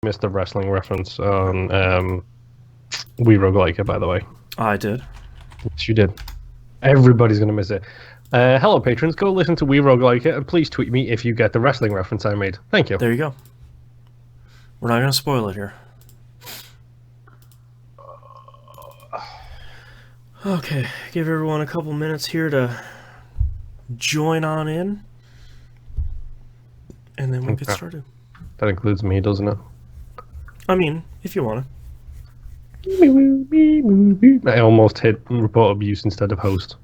missed the wrestling reference on We Roguelike It, by the way. I did. Yes, you did. Everybody's going to miss it. Hello, patrons. Go listen to We Roguelike It, and please tweet me if you get the wrestling reference I made. Thank you. There you go. We're not going to spoil it here. Okay, give everyone a couple minutes here to join on in, and then we'll get started. That includes me, doesn't it? I mean, if you want to. I almost hit report abuse instead of host.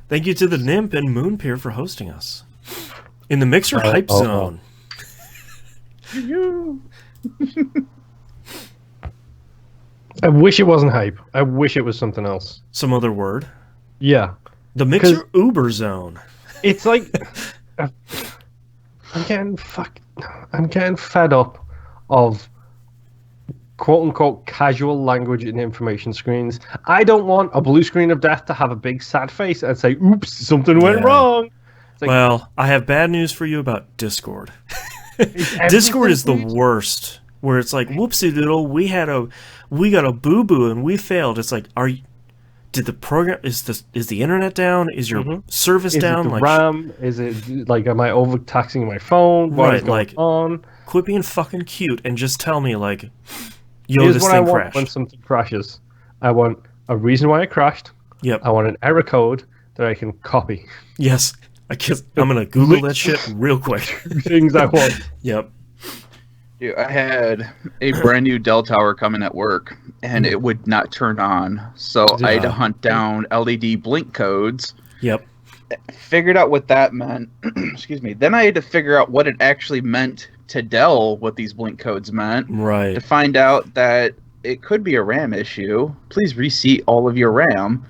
Thank you to the Nymph and Moonpeer for hosting us in the Mixer Hype Zone. I wish it wasn't hype. I wish it was something else. Some other word. Yeah. The Mixer Uber Zone. It's like I'm getting fed up of quote unquote casual language and information screens. I don't want a blue screen of death to have a big sad face and say, "Oops, something went wrong." Like, well, I have bad news for you about Discord. Discord is the worst. Where it's like, whoopsie doodle, we got a boo boo and we failed. It's like, did the program is the internet down? Is your service down? Is it the RAM? Is it like, am I overtaxing my phone? What is going on? Quit being fucking cute and just tell me like, yo, Here's this what thing I want crashed. when something crashes. I want a reason why it crashed. Yep. I want an error code that I can copy. Yes. I'm gonna Google that shit real quick. Things I want. Yep. Dude, I had a brand new Dell tower coming at work, and it would not turn on. So I had to hunt down LED blink codes. Yep. Figured out what that meant. Excuse me. Then I had to figure out what it actually meant to Dell, what these blink codes meant. Right. To find out that it could be a RAM issue. Please reseat all of your RAM.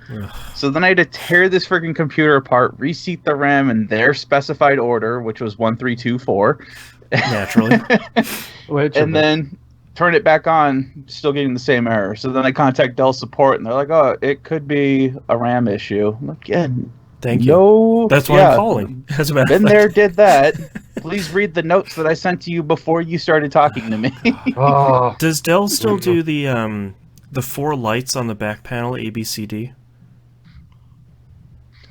So then I had to tear this freaking computer apart, reseat the RAM in their specified order, which was 1324. Naturally. And then turn it back on, still getting the same error. So then I contact Dell support, and they're like, "Oh, it could be a RAM issue." I'm like, "Yeah, thank you. No, that's why I'm calling." As a matter been there, did that. Please read the notes that I sent to you before you started talking to me. Does Dell still do the 4 lights on the back panel, A, B, C, D?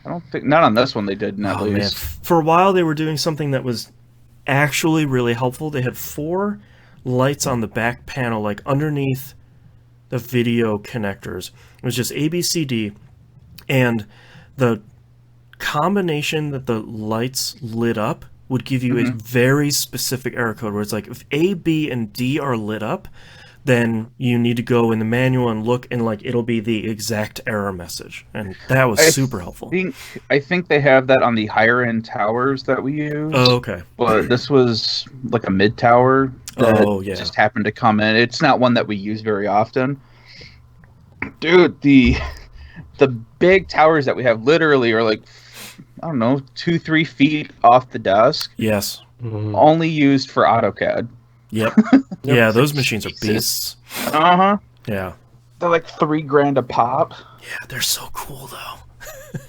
I don't think, not on this one they did, at least. Man. For a while they were doing something that was actually really helpful. They had 4 lights on the back panel, like underneath the video connectors. It was just A, B, C, D, and the combination that the lights lit up would give you a very specific error code, where it's like, if A, B, and D are lit up, then you need to go in the manual and look, and like it'll be the exact error message, and that was super helpful. I think they have that on the higher end towers that we use. Oh, okay. But this was like a mid tower that just happened to come in. It's not one that we use very often. Dude, the big towers that we have literally are like, I don't know, 2-3 feet off the desk. Yes. Only used for AutoCAD. Yep. Yeah, those machines are beasts. Uh-huh. Yeah. They're like $3,000 a pop. Yeah, they're so cool though.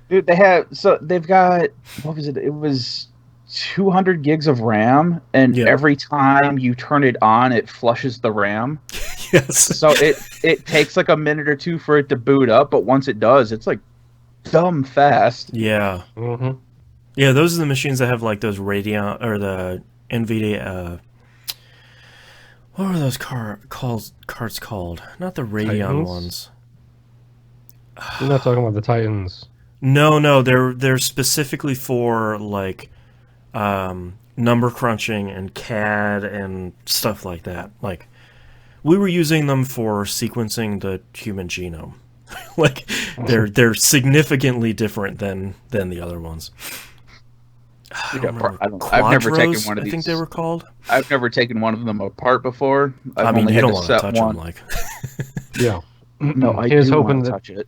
Dude, they've got, what was it? It was 200 gigs of RAM, and every time you turn it on, it flushes the RAM. Yes. So it takes like a minute or two for it to boot up, but once it does, it's like dumb fast. Yeah. Yeah, those are the machines that have like those Radeon or the NVIDIA. What were those cards called? Not the Radeon Titans? ones. You're not talking about the Titans. No, they're specifically for like number crunching and CAD and stuff like that. Like we were using them for sequencing the human genome. Like they're significantly different than the other ones. I've never taken one of these. I think they were called. I've never taken one of them apart before. I mean, you don't want to touch them, like. Yeah. No, I do want to touch it.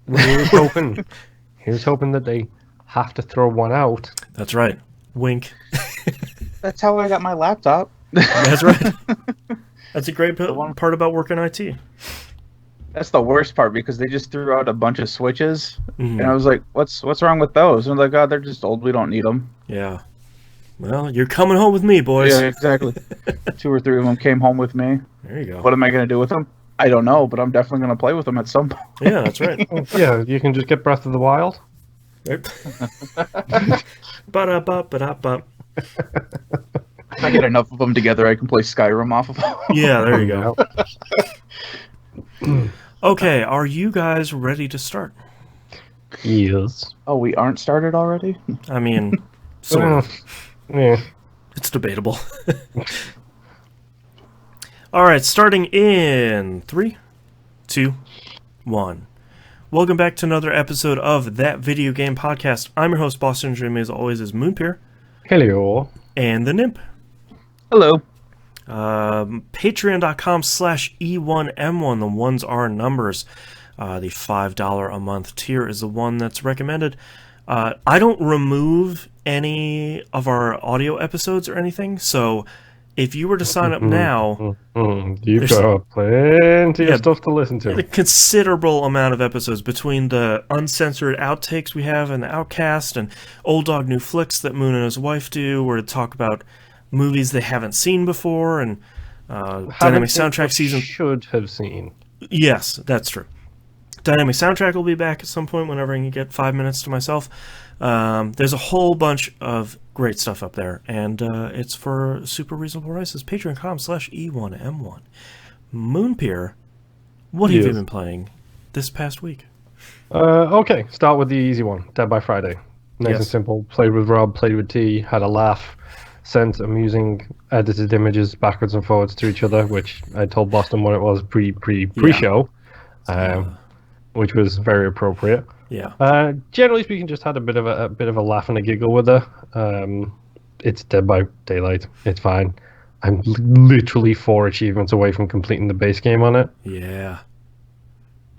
Here's hoping that they have to throw one out. That's right. Wink. That's how I got my laptop. That's right. That's a great part about working IT. That's the worst part, because they just threw out a bunch of switches, and I was like, "What's wrong with those?" And they're like, "Oh, they're just old. We don't need them." Yeah. Well, you're coming home with me, boys. Yeah, exactly. 2 or 3 of them came home with me. There you go. What am I going to do with them? I don't know, but I'm definitely going to play with them at some point. Yeah, that's right. Yeah, you can just get Breath of the Wild. Ba-da-ba-ba-da-ba. If I get enough of them together, I can play Skyrim off of them. Yeah, there you go. Okay, are you guys ready to start? Yes. Oh, we aren't started already? I mean, sort of. Yeah. It's debatable. All right, starting in 3, 2, 1. Welcome back to another episode of That Video Game Podcast. I'm your host, Boston. Joining me as always is Moonpier. Hello. And the Nimp. Hello. Patreon.com/E1M1. The ones are numbers. The $5 a month tier is the one that's recommended. I don't remove any of our audio episodes or anything, so if you were to sign up now... You've got plenty of stuff to listen to. A considerable amount of episodes between the uncensored outtakes we have and the Outcast and Old Dog New Flicks that Moon and his wife do, where to talk about movies they haven't seen before, and Dynamic Soundtrack season... should have seen. Yes, that's true. Dynamic Soundtrack will be back at some point whenever I can get 5 minutes to myself. There's a whole bunch of great stuff up there, and it's for super reasonable prices. Patreon.com/E1M1. Moonpier, what have you been playing this past week? Okay, start with the easy one. Dead by Friday. Nice and simple. Played with Rob, played with T, had a laugh, sent amusing edited images backwards and forwards to each other, which I told Boston what it was pre-show. Which was very appropriate. Yeah. Generally speaking, just had a bit of a laugh and a giggle with her. It's Dead by Daylight. It's fine. I'm literally 4 achievements away from completing the base game on it. Yeah.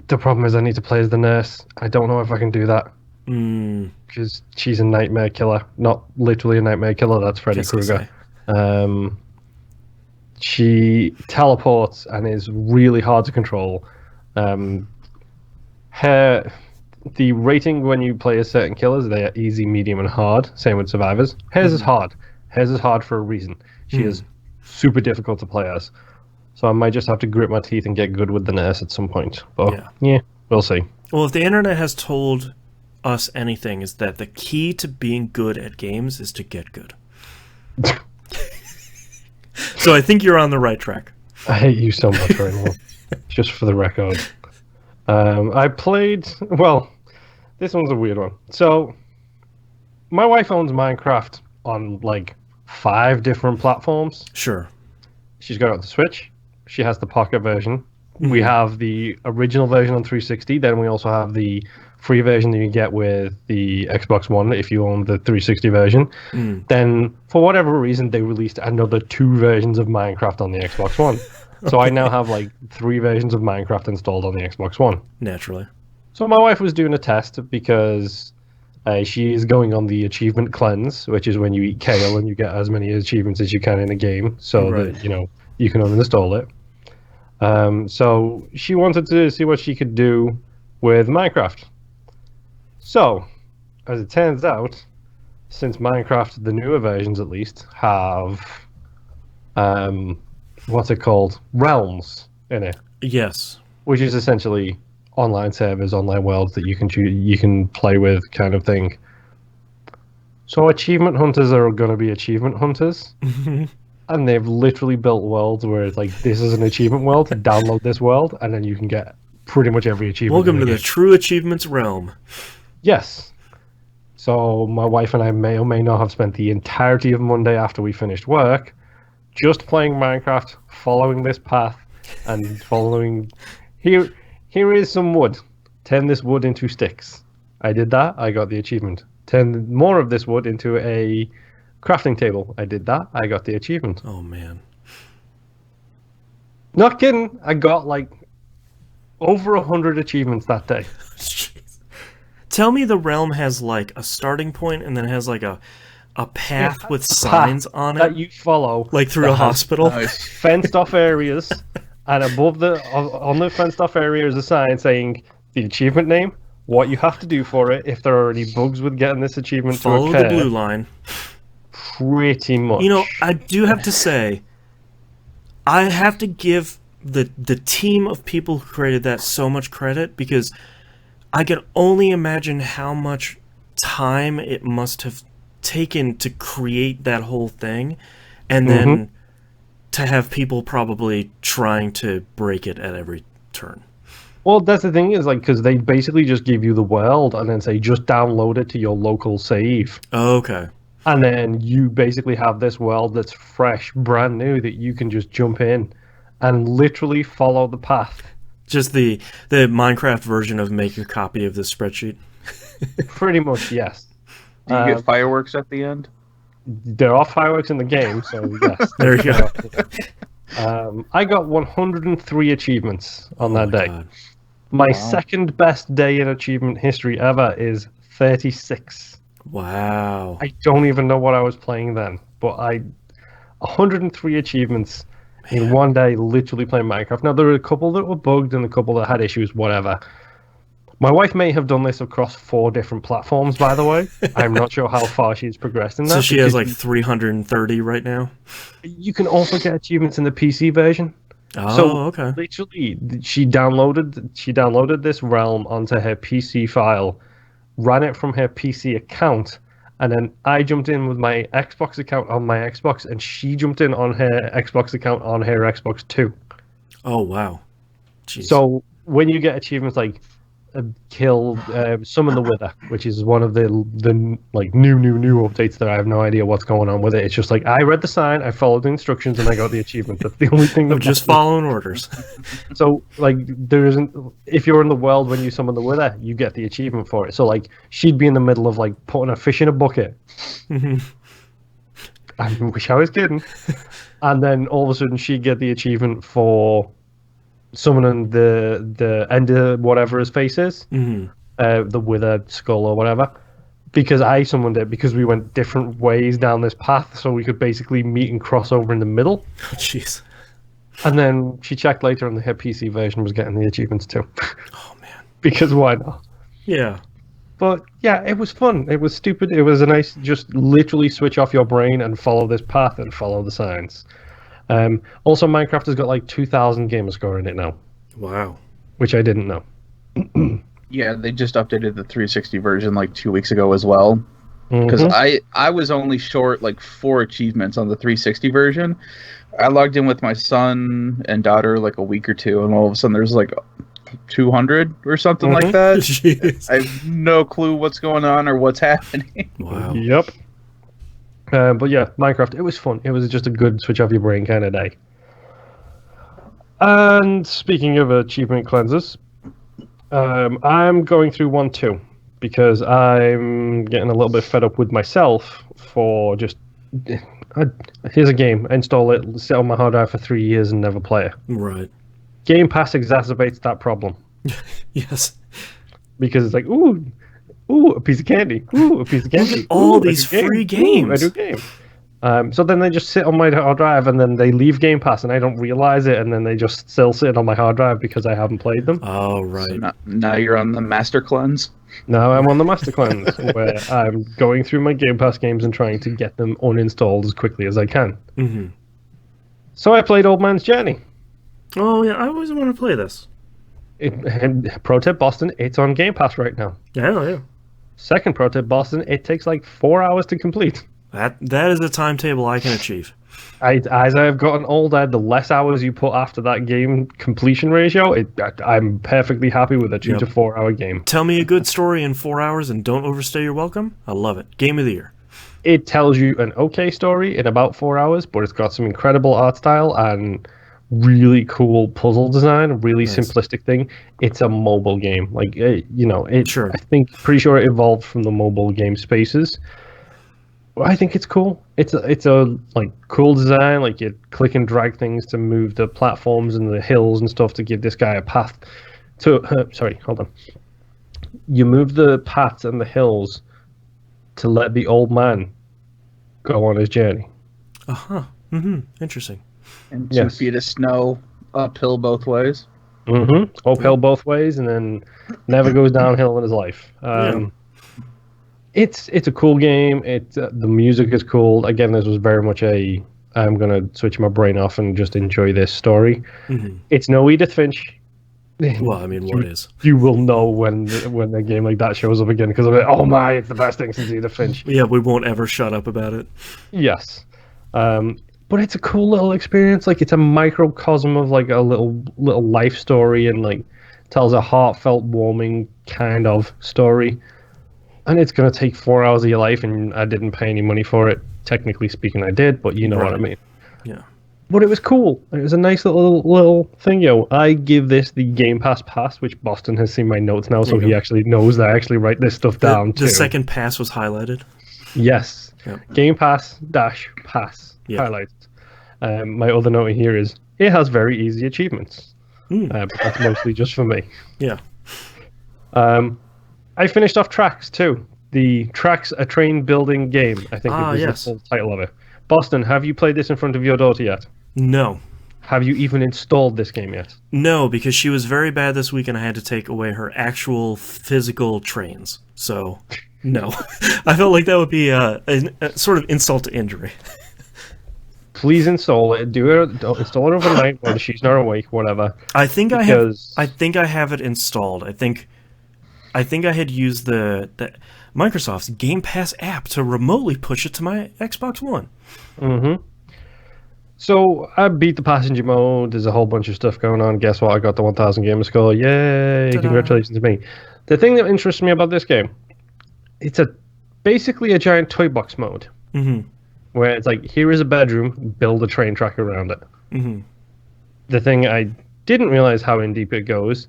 The problem is I need to play as the nurse. I don't know if I can do that. Because she's a nightmare killer. Not literally a nightmare killer. That's Freddy Krueger. She teleports and is really hard to control. The rating when you play as certain killers, they are easy, medium, and hard. Same with survivors. Hers is hard. Hers is hard for a reason. She is super difficult to play as. So I might just have to grit my teeth and get good with the nurse at some point. But yeah, we'll see. Well, if the internet has told us anything, is that the key to being good at games is to get good. So I think you're on the right track. I hate you so much right now. Just for the record. I played... Well, this one's a weird one. So, my wife owns Minecraft on, 5 different platforms. Sure. She's got it on the Switch. She has the Pocket version. We have the original version on 360. Then we also have the free version that you get with the Xbox One if you own the 360 version. Then, for whatever reason, they released another 2 versions of Minecraft on the Xbox One. So I now have 3 versions of Minecraft installed on the Xbox One. Naturally. So my wife was doing a test because she is going on the achievement cleanse, which is when you eat kale and you get as many achievements as you can in a game, so that you can uninstall it. So she wanted to see what she could do with Minecraft. So, as it turns out, since Minecraft, the newer versions at least, have what's it called? Realms in it. Yes. Which is essentially online servers, online worlds that you can play with, kind of thing. So achievement hunters are going to be achievement hunters, and they've literally built worlds where it's like, this is an achievement world. Download this world, and then you can get pretty much every achievement. Welcome to the true achievements realm. Yes. So my wife and I may or may not have spent the entirety of Monday after we finished work just playing Minecraft, following this path, and following... Here is some wood. Turn this wood into sticks. I did that. I got the achievement. Turn more of this wood into a crafting table. I did that. I got the achievement. Oh, man. Not kidding. I got, over 100 achievements that day. Tell me the realm has, a starting point and then has, a path with signs on it that you follow, through a hospital. Fenced off areas, and above on the fenced off area is a sign saying the achievement name, what you have to do for it, if there are any bugs with getting this achievement follow to occur. the blue line. pretty much. You know, I do have to say, I have to give the team of people who created that so much credit, because I can only imagine how much time it must have taken to create that whole thing, and then to have people probably trying to break it at every turn. Well, that's the thing is, like, because they basically just give you the world and then say, just download it to your local save. Oh, okay. And then you basically have this world that's fresh, brand new, that you can just jump in and literally follow the path. Just the Minecraft version of make a copy of this spreadsheet. Pretty much, yes. Do you get fireworks at the end? There are fireworks in the game, so yes. There you go. I got 103 achievements on that day. God. My second best day in achievement history ever is 36. Wow. I don't even know what I was playing then, but 103 achievements in one day, literally playing Minecraft. Now, there were a couple that were bugged and a couple that had issues, whatever. My wife may have done this across 4 different platforms, by the way. I'm not sure how far she's progressed in that. So she has like 330 right now? You can also get achievements in the PC version. Oh, so okay. Literally, she downloaded this realm onto her PC file, ran it from her PC account, and then I jumped in with my Xbox account on my Xbox, and she jumped in on her Xbox account on her Xbox too. Oh, wow. Jeez. So when you get achievements like kill summon the Wither, which is one of the like new updates that I have no idea what's going on with it. It's just like, I read the sign, I followed the instructions, and I got the achievement. That's the only thing. I'm just following orders. So like, there isn't, if you're in the world when you summon the Wither, you get the achievement for it. So like, she'd be in the middle of like putting a fish in a bucket. I wish I was kidding. And then all of a sudden she'd get the achievement for summoning the end of whatever his face is, the withered skull or whatever, because I summoned it, because we went different ways down this path, so we could basically meet and cross over in the middle. Oh, jeez. And then she checked later, and her PC version was getting the achievements too. Oh, man. Because why not? Yeah. But yeah, it was fun. It was stupid. It was a nice, just literally switch off your brain and follow this path and follow the signs. Also, Minecraft has got like 2,000 gamer score in it now. Wow. Which I didn't know. Yeah, they just updated the 360 version like 2 weeks ago as well. Because I was only short like 4 achievements on the 360 version. I logged in with my son and daughter like a week or two, and all of a sudden there's like 200 or something like that. Jeez. I have no clue what's going on or what's happening. Wow. Yep. But yeah, Minecraft, it was fun. It was just a good switch off your brain kind of day. And speaking of achievement cleansers, I'm going through one too, because I'm getting a little bit fed up with myself for just, here's a game, install it, sit on my hard drive for 3 years and never play it. Right. Game Pass exacerbates that problem. Yes. Because it's like, ooh, a piece of candy. Ooh, a piece of candy. All these free games. Ooh, a new game. So then they just sit on my hard drive, and then they leave Game Pass, and I don't realize it, and then they just still sit on my hard drive because I haven't played them. Oh, right. So now you're on the Master Cleanse? Now I'm on the Master Cleanse, where I'm going through my Game Pass games and trying to get them uninstalled as quickly as I can. Mm-hmm. So I played Old Man's Journey. Oh, yeah, I always want to play this. And pro tip, Boston, it's on Game Pass right now. Yeah. Second pro tip, Boston, it takes like 4 hours to complete. That is a timetable I can achieve. As I've gotten older, the less hours you put after that game completion ratio, I'm perfectly happy with a 2 to 4 hour game. Tell me a good story in 4 hours and don't overstay your welcome. I love it. Game of the year. It tells you an okay story in about 4 hours, but it's got some incredible art style and really cool puzzle design, really simplistic thing. It's a mobile game. Like, Sure. I think, pretty sure it evolved from the mobile game spaces. I think it's cool. It's a like cool design. Like, you click and drag things to move the platforms and the hills and stuff to give this guy a path to. Sorry, hold on. You move the paths and the hills to let the old man go on his journey. Interesting. And 2 feet of snow uphill both ways. Uphill both ways, and then never goes downhill in his life. It's a cool game. The music is cool. Again, this was very much I'm gonna switch my brain off and just enjoy this story. Mm-hmm. It's no Edith Finch. Well, I mean, what is? You will know when a game like that shows up again, because I'm like, oh my, it's the best thing since Edith Finch. Yeah, we won't ever shut up about it. Yes. But it's a cool little experience. Like, it's a microcosm of like a little life story, and like tells a heartfelt, warming kind of story. And it's gonna take 4 hours of your life, and I didn't pay any money for it. Technically speaking, I did, but you know what I mean. Yeah. But it was cool. It was a nice little thing, yo. I give this the Game Pass pass, which Boston has seen my notes now, so he actually knows that I actually write this stuff down too. The second pass was highlighted. Yes. Yep. Game Pass - pass highlighted. My other note here is it has very easy achievements. But that's mostly just for me. Yeah. I finished off Tracks too. The Tracks, a train building game, I think is the full title of it. Boston, have you played this in front of your daughter yet? No. Have you even installed this game yet? No, because she was very bad this week and I had to take away her actual physical trains. So, no. I felt like that would be a sort of insult to injury. Please install it. Install it overnight when she's not awake, whatever. I think I have it installed. I think I had used the Microsoft's Game Pass app to remotely push it to my Xbox One. Mm-hmm. So I beat the passenger mode. There's a whole bunch of stuff going on. Guess what? I got the 1,000 gamer score. Yay! Ta-da. Congratulations to me. The thing that interests me about this game, it's basically a giant toy box mode. Mm-hmm. Where it's like, here is a bedroom, build a train track around it. Mm-hmm. The thing I didn't realize how in deep it goes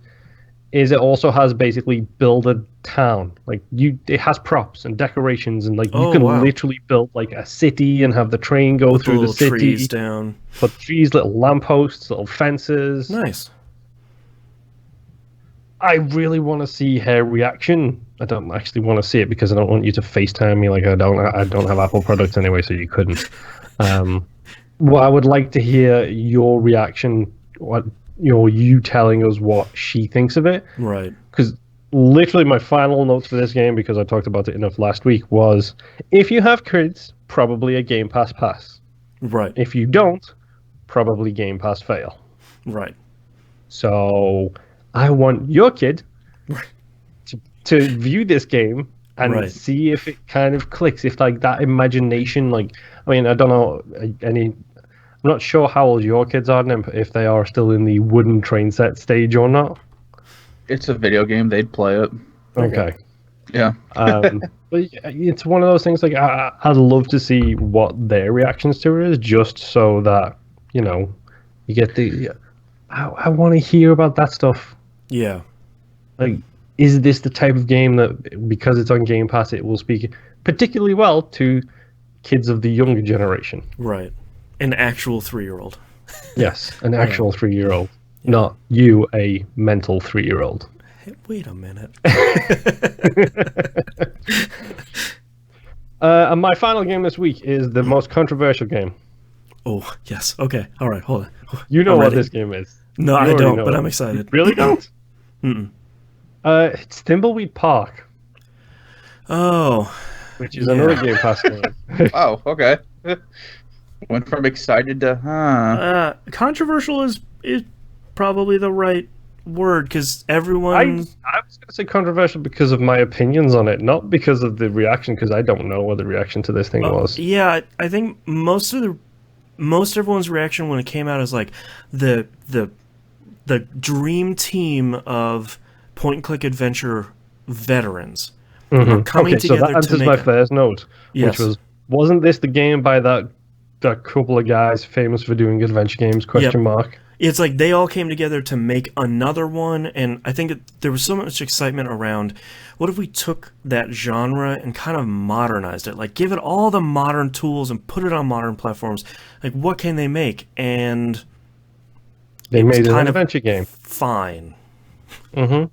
is it also has basically build a town. Like, it has props and decorations, and like you can literally build like a city and have the train go through the city. Trees down. Put trees, little lampposts, little fences. Nice. I really want to see her reaction. I don't actually want to see it because I don't want you to FaceTime me. Like, I don't have Apple products anyway, so you couldn't. Well, I would like to hear your reaction. You telling us what she thinks of it. Right. Because literally my final notes for this game, because I talked about it enough last week, was if you have kids, probably a Game Pass pass. Right. If you don't, probably Game Pass fail. Right. So I want your kid to view this game and see if it kind of clicks. If like that imagination, like, I mean, I don't know I'm not sure how old your kids are, if they are still in the wooden train set stage or not. It's a video game. They'd play it. Okay. Yeah. But it's one of those things, like, I'd love to see what their reactions to it is, just so that, you get I want to hear about that stuff. Yeah. Like, is this the type of game that, because it's on Game Pass, it will speak particularly well to kids of the younger generation? Right. An actual 3-year-old. Yes, an actual 3-year-old. Yeah. Not you, a mental 3-year-old. Hey, wait a minute. And my final game this week is the most controversial game. Oh, yes. Okay. All right, hold on. You know what this game is. No, I don't, but I'm excited. You really don't? Mm-mm. It's Thimbleweed Park. Oh. Which is another Game Pass game. Oh, okay. Went from excited to controversial is probably the right word, because everyone. I was going to say controversial because of my opinions on it, not because of the reaction, because I don't know what the reaction to this thing was. Yeah, I think most everyone's reaction when it came out is like the dream team of point-and-click adventure veterans are coming together. So that answers my first note, which wasn't this the game by that couple of guys famous for doing adventure games, question mark? It's like they all came together to make another one, and I think there was so much excitement around, what if we took that genre and kind of modernized it? Like, give it all the modern tools and put it on modern platforms. Like, what can they make? And they made an adventure game. Fine. Mm-hmm.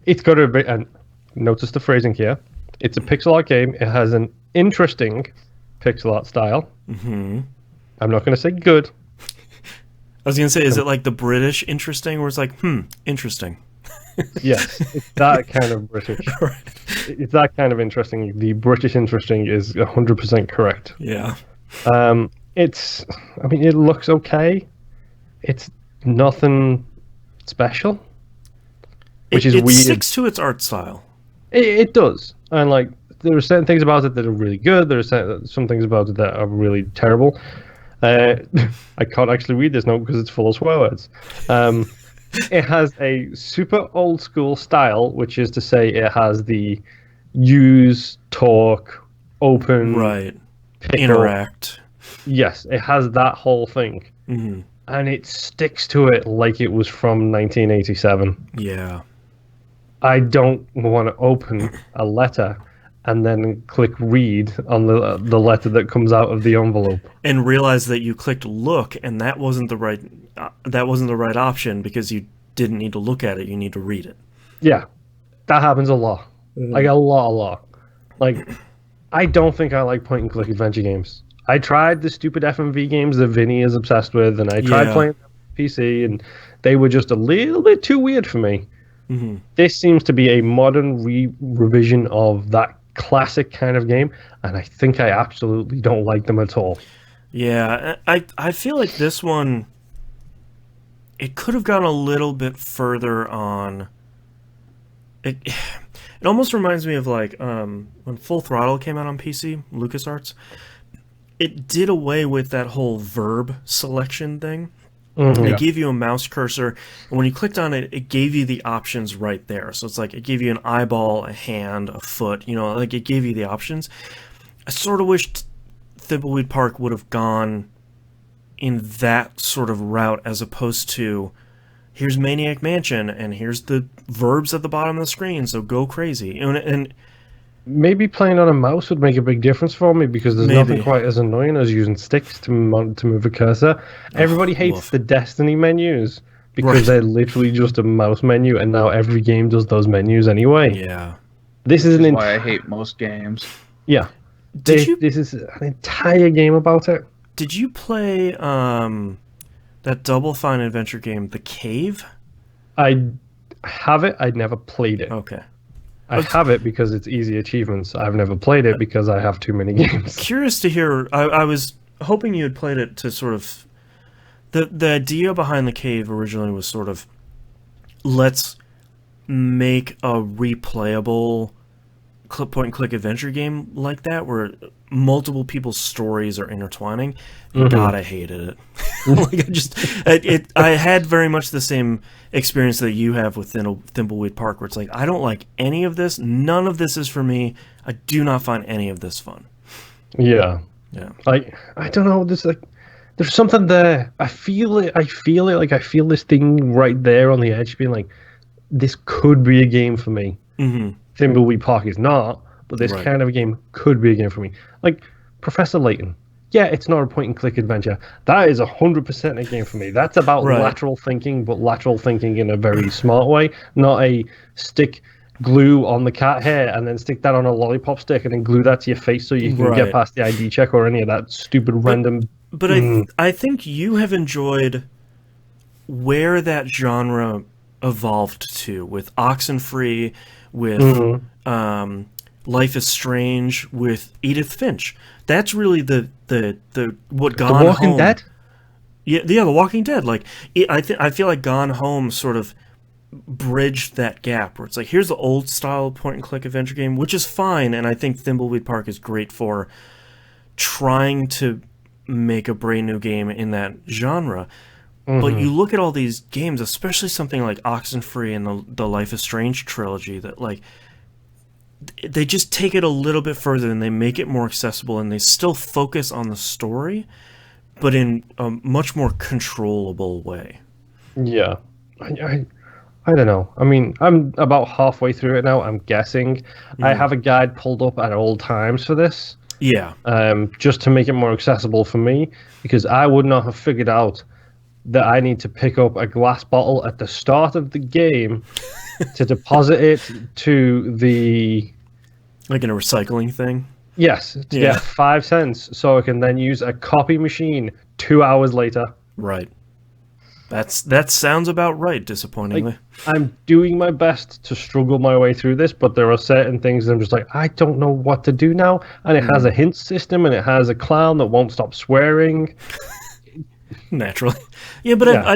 It's got to be, and notice the phrasing here, it's a pixel art game. It has an interesting pixel art style. Mm-hmm. I'm not going to say good. I was going to say, is it like the British interesting, or it's like, interesting? Yes, it's that kind of British. Right. It's that kind of interesting. The British interesting is 100% correct. Yeah. It's, I mean, it looks okay. It's nothing special, which is it weird. sticks to its art style. It does, and like there are certain things about it that are really good. There are some things about it that are really terrible. I can't actually read this note because it's full of swear words. It has a super old school style, which is to say, it has the use, talk, open, right, interact. Yes, it has that whole thing, and it sticks to it like it was from 1987. Yeah. I don't want to open a letter and then click read on the letter that comes out of the envelope and realize that you clicked look and that wasn't the right option because you didn't need to look at it, you need to read it. Yeah, that happens a lot. Like a lot. Like, I don't think I like point and click adventure games. I tried the stupid FMV games that Vinny is obsessed with, and I tried playing them on PC, and they were just a little bit too weird for me. This seems to be a modern revision of that classic kind of game, and I think I absolutely don't like them at all. Yeah, I feel like this one, it could have gone a little bit further on. It almost reminds me of like when Full Throttle came out on PC, LucasArts. It did away with that whole verb selection thing. It gave you a mouse cursor, and when you clicked on it, it gave you the options right there. So it's like it gave you an eyeball, a hand, a foot, like it gave you the options. I sort of wished Thimbleweed Park would have gone in that sort of route as opposed to here's Maniac Mansion and here's the verbs at the bottom of the screen, so go crazy. And maybe playing on a mouse would make a big difference for me because there's nothing quite as annoying as using sticks to move a cursor. Everybody hates the Destiny menus because they're literally just a mouse menu, and now every game does those menus anyway. Yeah. This is why I hate most games. Yeah. This is an entire game about it. Did you play that Double Fine adventure game, The Cave? I have it. I'd never played it. Okay. I have it because it's easy achievements. I've never played it because I have too many games. Curious to hear. I was hoping you had played it to sort of... The idea behind The Cave originally was sort of, let's make a replayable point-and-click adventure game like that, where multiple people's stories are intertwining. God, I hated it. I had very much the same experience that you have with Thimbleweed Park, where it's like, I don't like any of this. None of this is for me. I do not find any of this fun. Yeah. I don't know. There's something there. I feel it. I feel this thing right there on the edge, being like, this could be a game for me. Thimbleweed Park is not, but this kind of a game could be a game for me. Like Professor Layton. Yeah, it's not a point-and-click adventure. That is 100% a game for me. That's about lateral thinking, but lateral thinking in a very smart way, not a stick glue on the cat hair and then stick that on a lollipop stick and then glue that to your face so you can get past the ID check or any of that stupid random... But I think you have enjoyed where that genre evolved to, with Oxenfree, with Life is Strange, with Edith Finch. That's really the what Gone Home. The Walking Dead? Yeah, The Walking Dead. Like I feel like Gone Home sort of bridged that gap where it's like, here's the old style point and click adventure game, which is fine, and I think Thimbleweed Park is great for trying to make a brand new game in that genre. But you look at all these games, especially something like Oxenfree and the Life is Strange trilogy, that like they just take it a little bit further and they make it more accessible, and they still focus on the story, but in a much more controllable way. Yeah. I don't know. I mean, I'm about halfway through it now, I'm guessing. I have a guide pulled up at all times for this. Yeah. Just to make it more accessible for me, because I would not have figured out that I need to pick up a glass bottle at the start of the game to deposit it to the... Like in a recycling thing? Yes, to get 5 cents, so I can then use a copy machine 2 hours later. Right. That sounds about right, disappointingly. Like, I'm doing my best to struggle my way through this, but there are certain things that I'm just like, I don't know what to do now. And it has a hint system, and it has a clown that won't stop swearing. Naturally. Yeah, but yeah.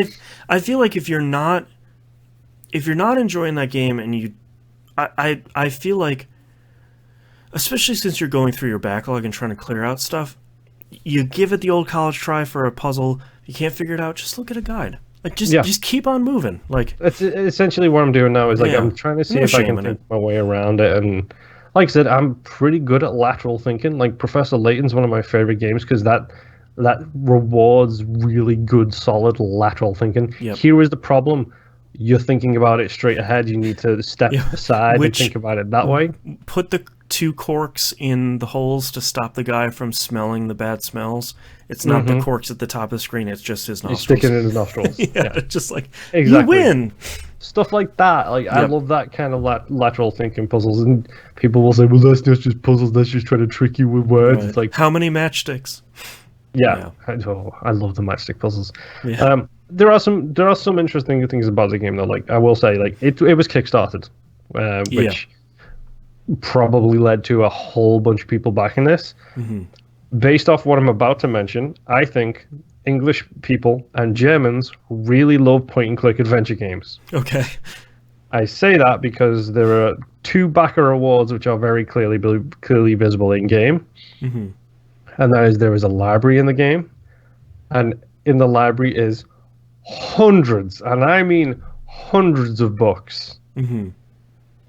I feel like if you're not enjoying that game, and I feel like, especially since you're going through your backlog and trying to clear out stuff, you give it the old college try for a puzzle. If you can't figure it out, just look at a guide. Like, just keep on moving. Like, that's essentially what I'm doing now. Is like, I'm trying to see if I can think my way around it. And like I said, I'm pretty good at lateral thinking. Like, Professor Layton's one of my favorite games because that rewards really good, solid lateral thinking. Yep. Here is the problem. You're thinking about it straight ahead. You need to step aside and think about it that way. Put the 2 corks in the holes to stop the guy from smelling the bad smells. It's not the corks at the top of the screen. It's just his nostrils. He's sticking in his nostrils. yeah, just like, exactly. You win. Stuff like that. Like, I love that kind of lateral thinking puzzles. And people will say, well, that's not just puzzles. That's just trying to trick you with words. Right. It's like, how many matchsticks? Yeah. I love the matchstick puzzles. Yeah. There are some interesting things about the game though. Like, I will say, like, it was kickstarted, which probably led to a whole bunch of people backing this. Based off what I'm about to mention, I think English people and Germans really love point-and-click adventure games. Okay. I say that because there are 2 backer awards which are very clearly visible in-game. And that is, there is a library in the game, and in the library is hundreds, and I mean hundreds of books.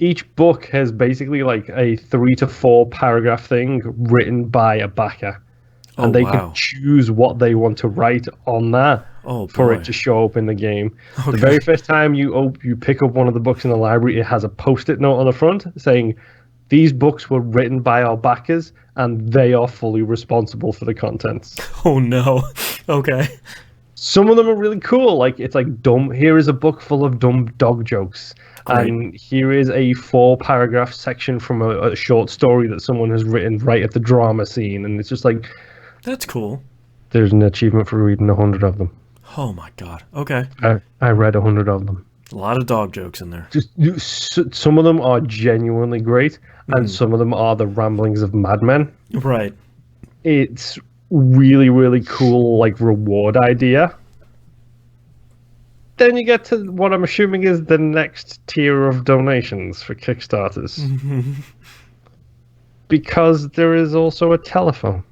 Each book has basically like a 3 to 4 paragraph thing written by a backer. And they can choose what they want to write on that for it to show up in the game. Okay. The very first time you pick up one of the books in the library, it has a post-it note on the front saying, these books were written by our backers, and they are fully responsible for the contents. Oh, no. Okay. Some of them are really cool. Like, it's like, here is a book full of dumb dog jokes. Great. And here is a 4-paragraph section from a short story that someone has written right at the drama scene. And it's just like... That's cool. There's an achievement for reading 100 of them. Oh, my God. Okay. I read 100 of them. A lot of dog jokes in there. Some of them are genuinely great, and some of them are the ramblings of madmen. Right. It's really, really cool, like, reward idea. Then you get to what I'm assuming is the next tier of donations for Kickstarters. Because there is also a telephone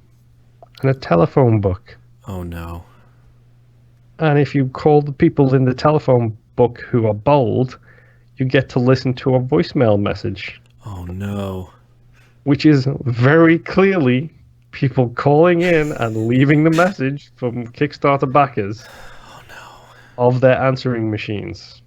and a telephone book. Oh, no. And if you call the people in the telephone book who are bold, you get to listen to a voicemail message. Oh, no. Which is very clearly people calling in and leaving the message from Kickstarter backers of their answering machines.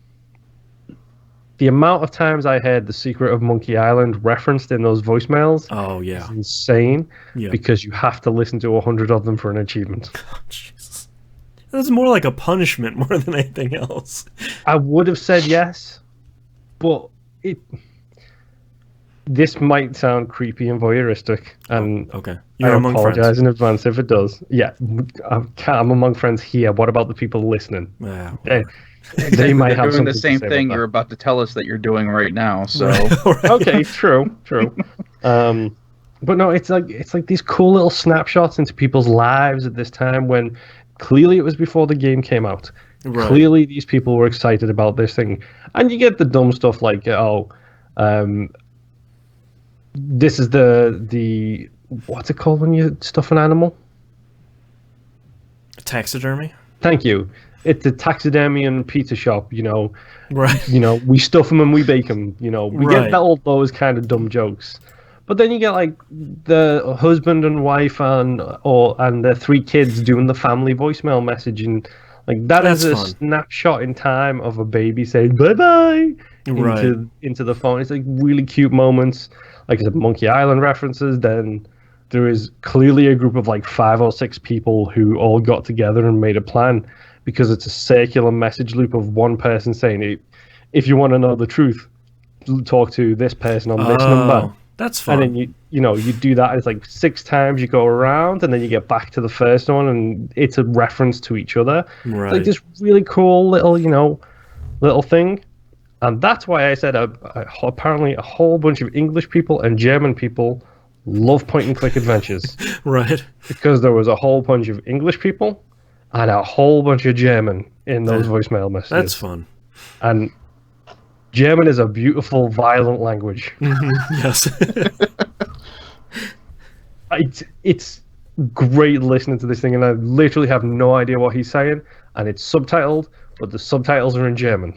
The amount of times I heard The Secret of Monkey Island referenced in those voicemails is insane, because you have to listen to 100 of them for an achievement. Oh, Jesus. That's more like a punishment more than anything else. I would have said yes, but this might sound creepy and voyeuristic, and You're I among apologize friends. in advance if it does. Yeah, I'm among friends here. What about the people listening? Yeah. They might have doing the something same to say thing about you're about to tell us that you're doing right now. So okay, true. But no, it's like these cool little snapshots into people's lives at this time when clearly it was before the game came out. Right. Clearly these people were excited about this thing, and you get the dumb stuff like this is the what's it called when you stuff an animal? Taxidermy. Thank you. It's a taxidermy and pizza shop, you know. Right. You know, we stuff them and we bake them, you know. We get all those kind of dumb jokes. But then you get like the husband and wife and their 3 kids doing the family voicemail message, and like that's a snapshot in time of a baby saying bye-bye into the phone. It's like really cute moments. Like I said, Monkey Island references. Then there is clearly a group of like 5 or 6 people who all got together and made a plan, because it's a circular message loop of one person saying, if you want to know the truth, talk to this person on this number. That's fun. And then you do that. It's like 6 times you go around, and then you get back to the first one, and it's a reference to each other. Right. It's like this really cool little thing. And that's why I said apparently a whole bunch of English people and German people love point-and-click adventures. Right. Because there was a whole bunch of English people and a whole bunch of German in those voicemail messages. That's fun. And German is a beautiful, violent language. Yes. It's great listening to this thing, and I literally have no idea what he's saying, and it's subtitled, but the subtitles are in German.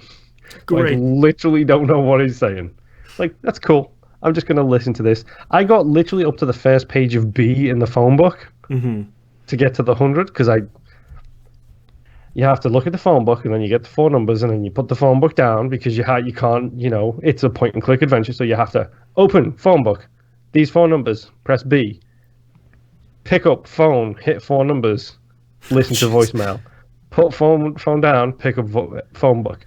Great. I literally don't know what he's saying. Like, that's cool. I'm just going to listen to this. I got literally up to the first page of B in the phone book to get to the 100, because you have to look at the phone book, and then you get the 4 numbers, and then you put the phone book down, because you can't, it's a point-and-click adventure, so you have to open phone book, these 4 numbers, press B, pick up phone, hit 4 numbers, listen to voicemail, put phone down, pick up phone book.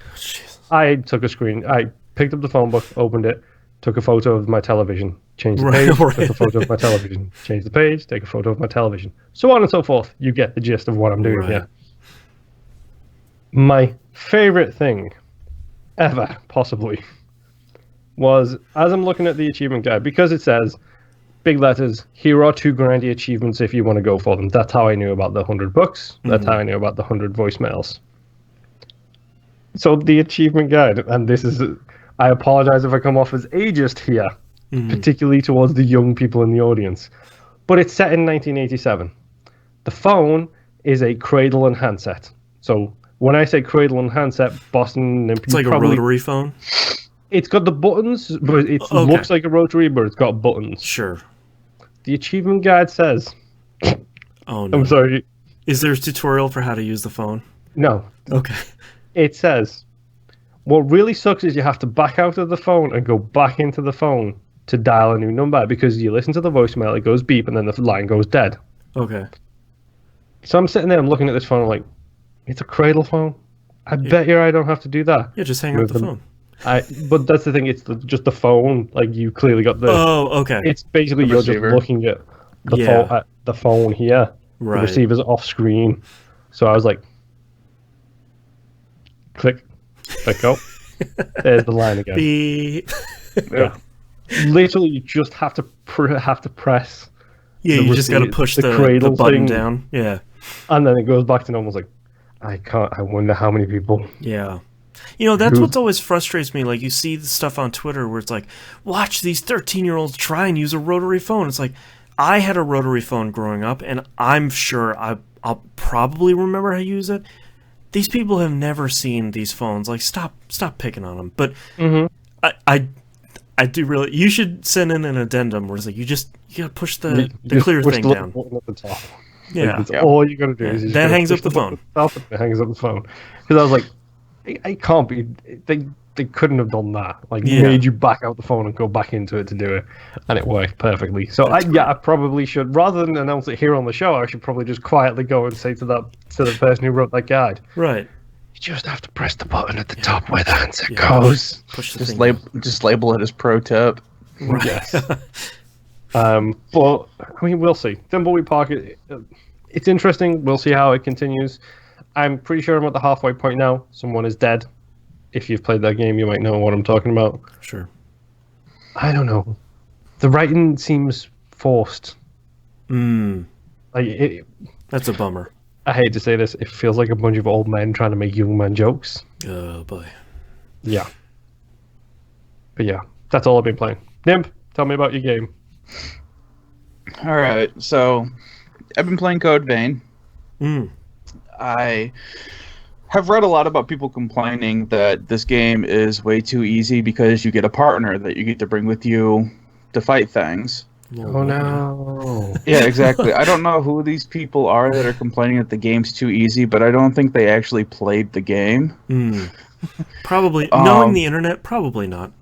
I took a screen, I picked up the phone book, opened it, took a photo of my television, changed the page, took a photo of my television, changed the page, take a photo of my television, so on and so forth. You get the gist of what I'm doing here. My favorite thing ever, possibly, was as I'm looking at the achievement guide, because it says, big letters, here are 2 grindy achievements if you want to go for them. That's how I knew about the 100 books. That's how I knew about the 100 voicemails. So the achievement guide, and this is, I apologize if I come off as ageist here, particularly towards the young people in the audience, but it's set in 1987. The phone is a cradle and handset. So when I say cradle and handset, Boston... It's like a rotary phone? It's got the buttons, but it looks like a rotary, but it's got buttons. Sure. The achievement guide says... Oh, no. I'm sorry. Is there a tutorial for how to use the phone? No. Okay. It says, what really sucks is you have to back out of the phone and go back into the phone to dial a new number, because you listen to the voicemail, it goes beep, and then the line goes dead. Okay. So I'm sitting there, I'm looking at this phone, I'm like, it's a cradle phone? I bet you I don't have to do that. Yeah, just hang up the phone. But that's the thing, it's just the phone, like you clearly got the... Oh, okay. It's basically you're just looking at the phone here. Right. The receiver's off screen. So I was like, click, go. There's the line again. Beep. Yeah. Literally, you just have to press. Yeah, you just got to push the button down. Yeah. And then it goes back to normal. It's like, I wonder how many people. Yeah. That's what always frustrates me. Like, you see the stuff on Twitter where it's like, watch these 13-year-olds try and use a rotary phone. It's like, I had a rotary phone growing up, and I'm sure I'll probably remember how to use it. These people have never seen these phones. Like, stop picking on them. But I do really. You should send in an addendum where it's like you gotta push the clear thing down. At the top. Yeah, that's all you gotta do. Is that hangs up the phone. It hangs up the phone. Because I was like, it can't be. They couldn't have done that. Like, made you back out the phone and go back into it to do it, and it worked perfectly. So I probably should, rather than announce it here on the show, I should probably just quietly go and say to the person who wrote that guide, right? You just have to press the button at the top where the handset goes. Push the just label it as pro tip. Right. Yes. But I mean, we'll see. Thimbleweed Park, it's interesting. We'll see how it continues. I'm pretty sure I'm at the halfway point now. Someone is dead. If you've played that game, you might know what I'm talking about. Sure. I don't know. The writing seems forced. Like that's a bummer. I hate to say this. It feels like a bunch of old men trying to make young man jokes. Oh, boy. Yeah. But yeah, that's all I've been playing. Nimp, tell me about your game. All right. So, I've been playing Code Vein. I have read a lot about people complaining that this game is way too easy because you get a partner that you get to bring with you to fight things. Oh no. Yeah, exactly. I don't know who these people are that are complaining that the game's too easy, but I don't think they actually played the game. Probably. Knowing the internet, probably not.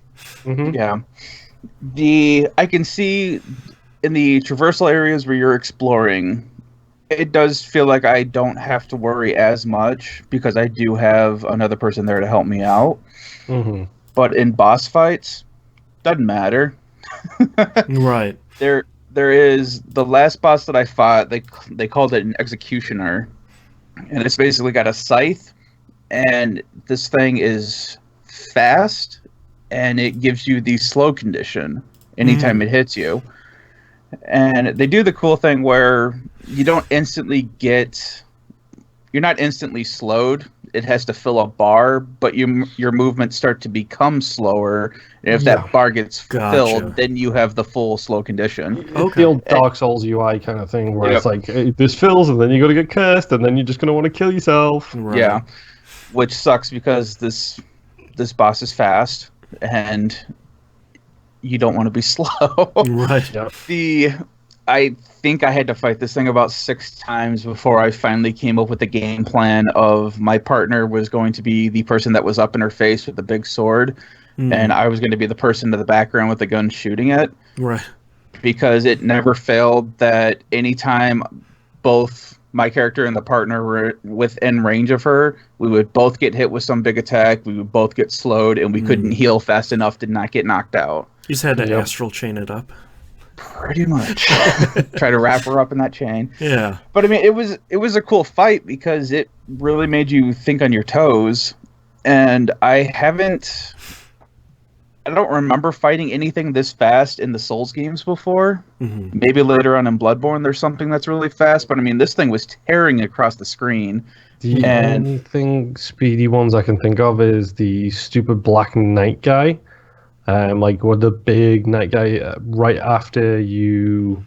Yeah. I can see in the traversal areas where you're exploring, it does feel like I don't have to worry as much because I do have another person there to help me out. But in boss fights, doesn't matter. Right. There is the last boss that I fought. They called it an executioner, and it's basically got a scythe, and this thing is fast, and it gives you the slow condition anytime it hits you. And they do the cool thing where you're not instantly slowed. It has to fill a bar, but your movements start to become slower. And if that bar gets filled, then you have the full slow condition. The old Dark Souls UI kind of thing, where it's like, this fills, and then you got to get cursed, and then you're just going to want to kill yourself. Right. Yeah, which sucks because this boss is fast, and you don't want to be slow. Right. Yep. I think I had to fight this thing about 6 times before I finally came up with a game plan of my partner was going to be the person that was up in her face with the big sword, and I was going to be the person in the background with the gun shooting it. Right. Because it never failed that anytime both my character and the partner were within range of her, we would both get hit with some big attack, we would both get slowed, and we couldn't heal fast enough to not get knocked out. You just had to astral chain it up. Pretty much. Try to wrap her up in that chain. Yeah. But I mean, it was a cool fight because it really made you think on your toes. And I don't remember fighting anything this fast in the Souls games before. Mm-hmm. Maybe later on in Bloodborne there's something that's really fast, but I mean, this thing was tearing across the screen. The only thing speedy ones I can think of is the stupid Black Knight guy. Like with the big knight guy right after you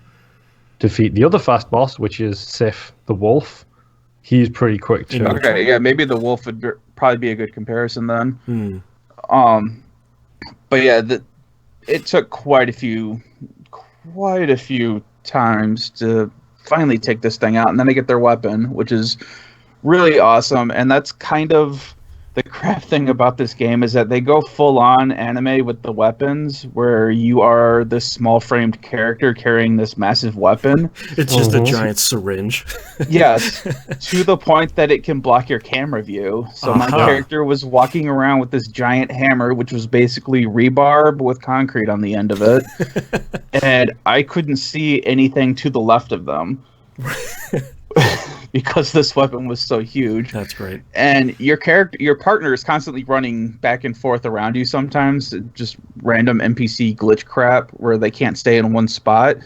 defeat the other fast boss, which is Sif the Wolf. He's pretty quick too. Okay, yeah, maybe the Wolf would probably be a good comparison then. But yeah, it took quite a few times to finally take this thing out, and then they get their weapon, which is really awesome. And that's kind of the crap thing about this game, is that they go full on anime with the weapons, where you are this small framed character carrying this massive weapon. It's just a giant syringe. Yes, to the point that it can block your camera view. So my character was walking around with this giant hammer, which was basically rebarb with concrete on the end of it. And I couldn't see anything to the left of them. Because this weapon was so huge. That's great. And your partner is constantly running back and forth around you sometimes, just random NPC glitch crap where they can't stay in one spot.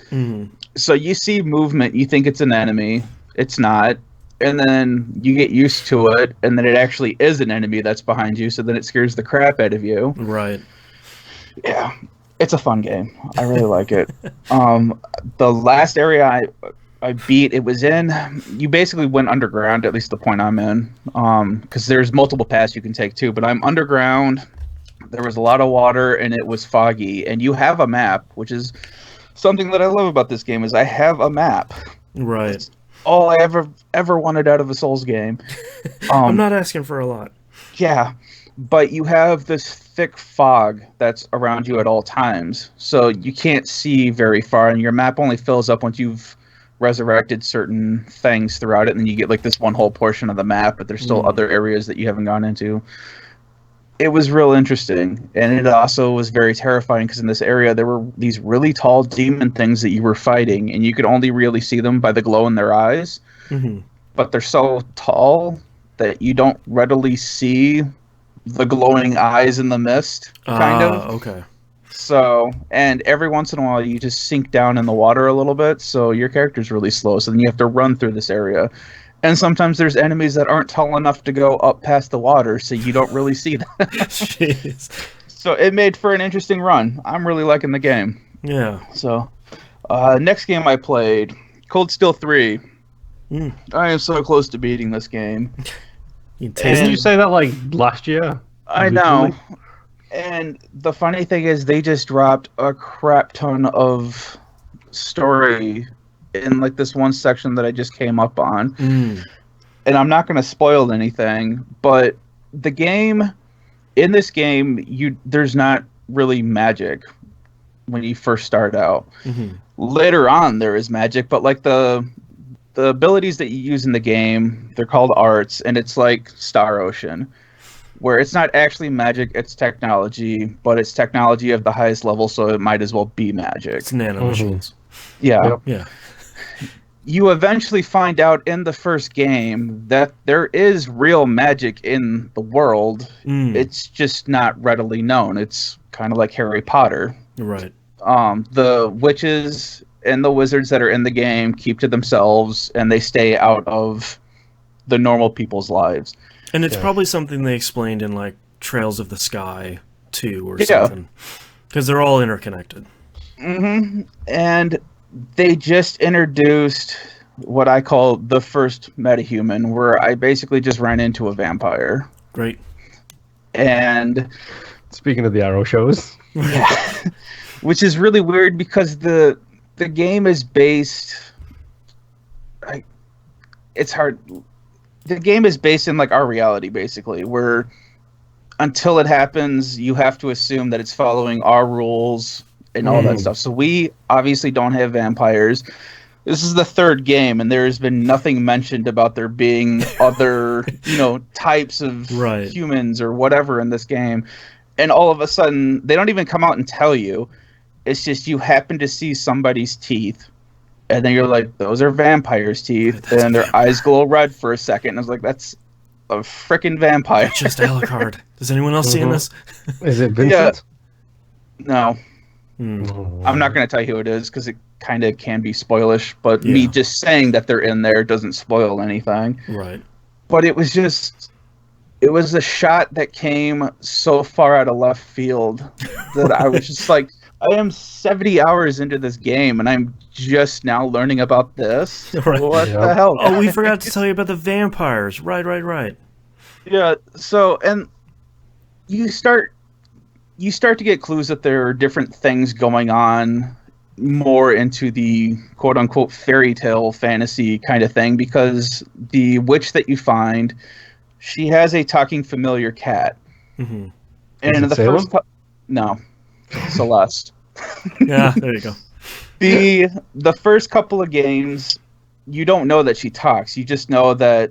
So you see movement, you think it's an enemy, it's not, and then you get used to it, and then it actually is an enemy that's behind you, so then it scares the crap out of you. Right. Yeah. It's a fun game. I really like it. The last area I beat, it was in, you basically went underground, at least the point I'm in, because there's multiple paths you can take too, but I'm underground, there was a lot of water, and it was foggy, and you have a map, which is something that I love about this game, is I have a map. Right. That's all I ever wanted out of a Souls game. I'm not asking for a lot. Yeah, but you have this thick fog that's around you at all times, so you can't see very far, and your map only fills up once you've resurrected certain things throughout it, and then you get like this one whole portion of the map, but there's still other areas that you haven't gone into. It was real interesting, and it also was very terrifying because in this area there were these really tall demon things that you were fighting, and you could only really see them by the glow in their eyes. But they're so tall that you don't readily see the glowing eyes in the mist, kind of. Okay. So, and every once in a while you just sink down in the water a little bit, so your character's really slow, so then you have to run through this area. And sometimes there's enemies that aren't tall enough to go up past the water, so you don't really see them. Jeez. So it made for an interesting run. I'm really liking the game. Yeah. So, next game I played, Cold Steel 3. I am so close to beating this game. Didn't you say that like last year? I know. And the funny thing is, they just dropped a crap ton of story in like this one section that I just came up on. And I'm not going to spoil anything, but the game, in this game, there's not really magic when you first start out. Later on, there is magic, but like the abilities that you use in the game, they're called arts, and it's like Star Ocean. where it's not actually magic, it's technology, but it's technology of the highest level, so it might as well be magic. It's nanomachines. Yeah. Yeah. You eventually find out in the first game that there is real magic in the world. It's just not readily known. It's kind of like Harry Potter. Right. The witches and the wizards that are in the game keep to themselves, and they stay out of the normal people's lives. And it's probably something they explained in, like, Trails of the Sky 2 or something. Because they're all interconnected. Mm-hmm. And they just introduced what I call the first metahuman, where I basically just ran into a vampire. Great. And speaking of the Arrow shows, yeah, which is really weird because the game is based. It's hard. The game is based in like our reality, basically, where until it happens, you have to assume that it's following our rules and all that stuff. So we obviously don't have vampires. This is the third game, and there has been nothing mentioned about there being other, types of humans or whatever in this game. And all of a sudden, they don't even come out and tell you. It's just you happen to see somebody's teeth, and then you're like, those are vampires' teeth. And their eyes glow red for a second. And I was like, that's a freaking vampire. Just Alucard. Does anyone else see this? Is it Vincent? Yeah. No. I'm not going to tell you who it is because it kind of can be spoilish, but me just saying that they're in there doesn't spoil anything. Right. But it was a shot that came so far out of left field that I was just like, I am 70 hours into this game and I'm just now learning about this. Right. What the hell? Oh, we forgot to tell you about the vampires. Right. Yeah, so, and you start to get clues that there are different things going on more into the quote-unquote fairy tale fantasy kind of thing, because the witch that you find, she has a talking familiar cat. Mm-hmm. And in the Salem? first... No. Celeste. Yeah, there you go. The first couple of games, you don't know that she talks. You just know that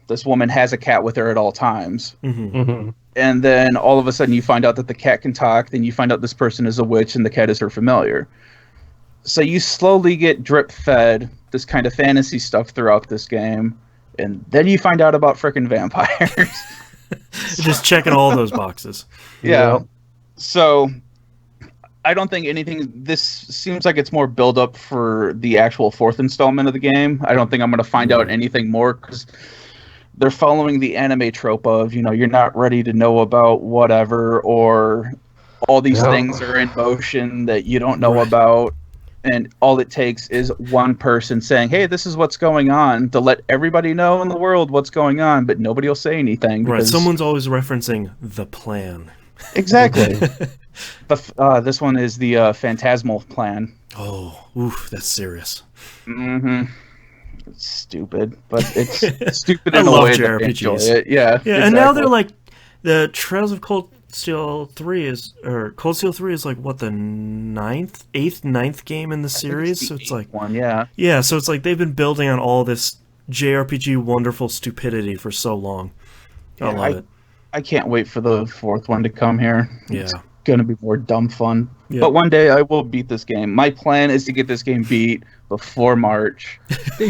this woman has a cat with her at all times. Mm-hmm. Mm-hmm. And then all of a sudden you find out that the cat can talk. Then you find out this person is a witch and the cat is her familiar. So you slowly get drip fed this kind of fantasy stuff throughout this game. And then you find out about frickin' vampires. Just checking all those boxes. Yeah. So I don't think anything... This seems like it's more build up for the actual fourth installment of the game. I don't think I'm going to find out anything more because... They're following the anime trope of, you're not ready to know about whatever, or all these things are in motion that you don't know about. And all it takes is one person saying, hey, this is what's going on, to let everybody know in the world what's going on, but nobody will say anything. Right, someone's always referencing the plan. Exactly. This one is the Phantasmal plan. Oh, oof, that's serious. Mm-hmm. It's stupid, but it's stupid in a way that I enjoy it. Yeah, exactly. And now they're like, the Trails of Cold Steel 3 is like what, the ninth game in the series? So it's like one, yeah. Yeah, so it's like they've been building on all this JRPG wonderful stupidity for so long. I love it. I can't wait for the fourth one to come here. Yeah. It's gonna be more dumb fun. Yeah. But one day I will beat this game. My plan is to get this game beat before March,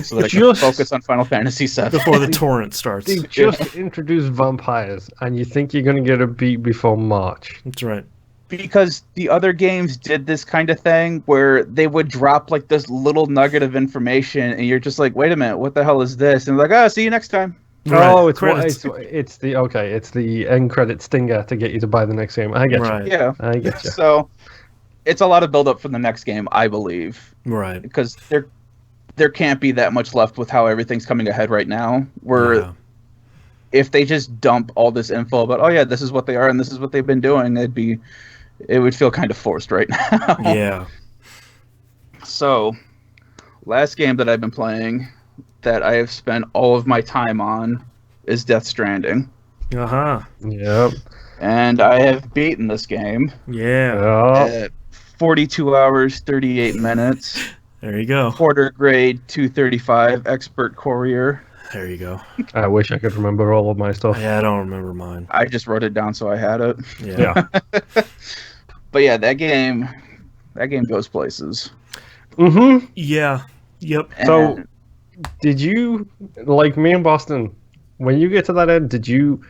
so that I can focus on Final Fantasy VII. Before the torrent starts. They just introduced vampires, and you think you're going to get a beat before March. That's right. Because the other games did this kind of thing where they would drop like this little nugget of information, and you're just like, wait a minute, what the hell is this? And they're like, see you next time. Right. Oh, it's the end credit stinger to get you to buy the next game. I get you. Yeah, I get you. So it's a lot of build up for the next game, I believe. Right. Because there can't be that much left with how everything's coming ahead right now. Where if they just dump all this info about, oh yeah, this is what they are and this is what they've been doing, it would feel kind of forced right now. Yeah. So, last game that I've been playing that I have spent all of my time on is Death Stranding. Uh-huh. Yep. And I have beaten this game. Yeah. At 42 hours, 38 minutes. There you go. Quarter grade, 235, expert courier. There you go. I wish I could remember all of my stuff. Yeah, I don't remember mine. I just wrote it down so I had it. Yeah. But yeah, that game goes places. Mm-hmm. Yeah. Yep. So, did you, like me and Boston, when you get to that end, did you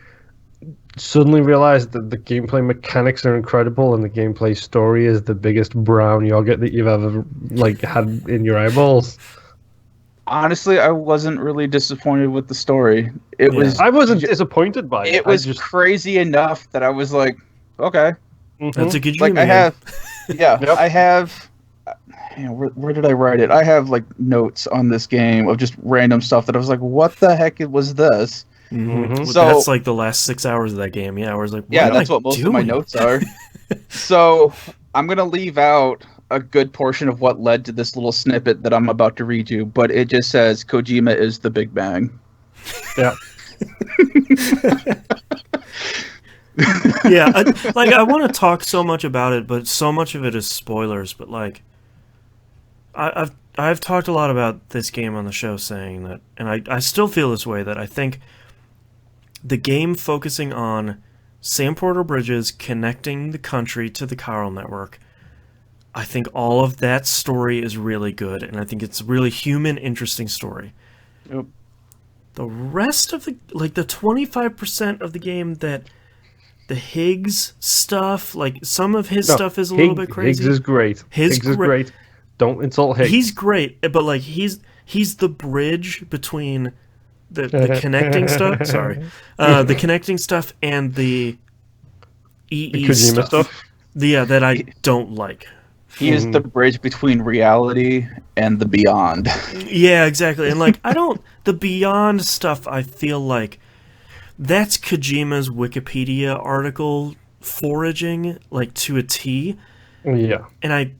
suddenly realize that the gameplay mechanics are incredible and the gameplay story is the biggest brown yogurt that you've ever had in your eyeballs? Honestly, I wasn't really disappointed with the story. I wasn't disappointed by it. It was just crazy enough that I was like, okay. That's a good game. I have. Where did I write it? I have notes on this game of just random stuff that I was like, what the heck was this? Mm-hmm. So that's the last 6 hours of that game. Yeah, I was like, that's what most of my notes are. So I'm gonna leave out a good portion of what led to this little snippet that I'm about to read you, but it just says Kojima is the Big Bang. Yeah. Yeah, I want to talk so much about it, but so much of it is spoilers. But I've talked a lot about this game on the show, saying that, and I still feel this way, that I think the game focusing on Sam Porter Bridges connecting the country to the chiral network, I think all of that story is really good, and I think it's a really human, interesting story. Yep. The rest of the 25% of the game that the Higgs stuff, some of his stuff is a little bit crazy. Higgs is great. Higgs is great. Don't insult Higgs. He's great, but he's the bridge between the connecting stuff. Sorry, the connecting stuff and the EE stuff. That I don't like. He is the bridge between reality and the beyond. Yeah, exactly. And the beyond stuff, I feel like that's Kojima's Wikipedia article foraging to a T. Yeah. And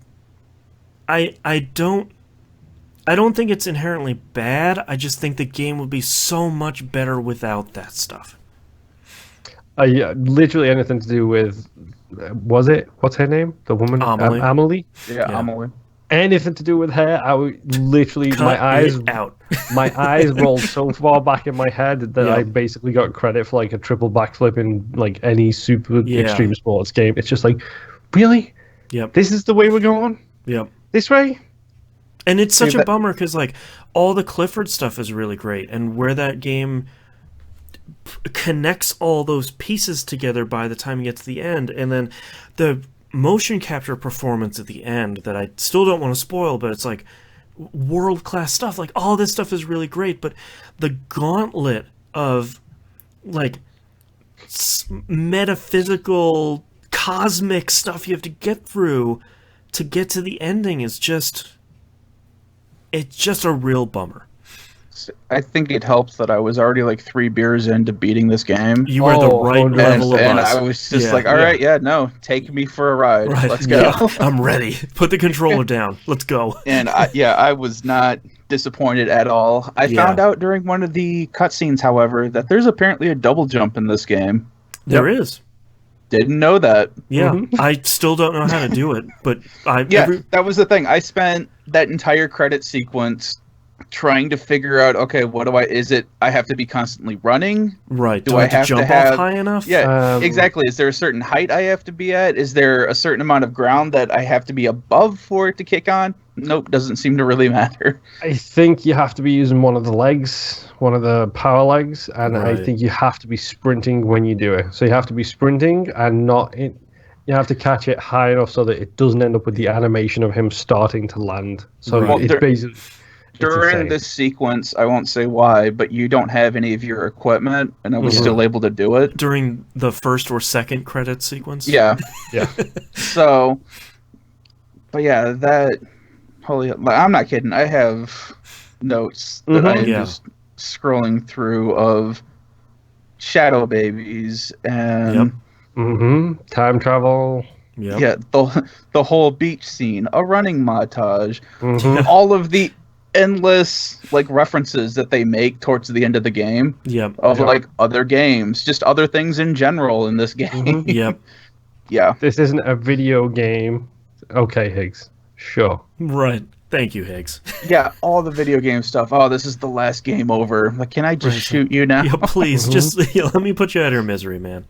I don't think it's inherently bad. I just think the game would be so much better without that stuff. Literally anything to do with, what's her name? The woman? Amelie? Yeah, Amelie. Anything to do with her, I would literally, Cut my eyes out. My eyes rolled so far back in my head that I basically got credit for a triple backflip in any super extreme sports game. It's just really? Yep. This is the way we're going? Yep. This way? And it's such a bummer because all the Clifford stuff is really great, and where that game connects all those pieces together by the time you get to the end, and then the motion capture performance at the end that I still don't want to spoil, but it's world-class stuff. All this stuff is really great, but the gauntlet of metaphysical cosmic stuff you have to get through to get to the ending is just a real bummer. I think it helps that I was already 3 beers into beating this game. You were the right level of and us. I was just all right, no, take me for a ride. Right. Let's go. Yeah, I'm ready. Put the controller down. Let's go. And I was not disappointed at all. I found out during one of the cutscenes, however, that there's apparently a double jump in this game. There is. Didn't know that. Yeah, I still don't know how to do it, but that was the thing. I spent that entire credit sequence trying to figure out, okay, I have to be constantly running? Right. Do I have to jump off high enough? Yeah, exactly. Is there a certain height I have to be at? Is there a certain amount of ground that I have to be above for it to kick on? Nope, doesn't seem to really matter. I think you have to be using one of the legs, one of the power legs, and I think you have to be sprinting when you do it. So you have to be sprinting and you have to catch it high enough so that it doesn't end up with the animation of him starting to land. So it's basically... During this sequence, I won't say why, but you don't have any of your equipment, and I was still able to do it. During the first or second credit sequence? Yeah. Yeah. So, but yeah, I'm not kidding. I have notes that I am just scrolling through of shadow babies and... time travel... Yep. Yeah, the whole beach scene, a running montage, all of the endless references that they make towards the end of the game of other games, just other things in general in this game. Yeah. This isn't a video game. Okay, Higgs. Sure. Right. Thank you, Higgs. Yeah, all the video game stuff. Oh, this is the last game over. Like, can I just shoot you now? Yeah, please, just let me put you out of your misery, man.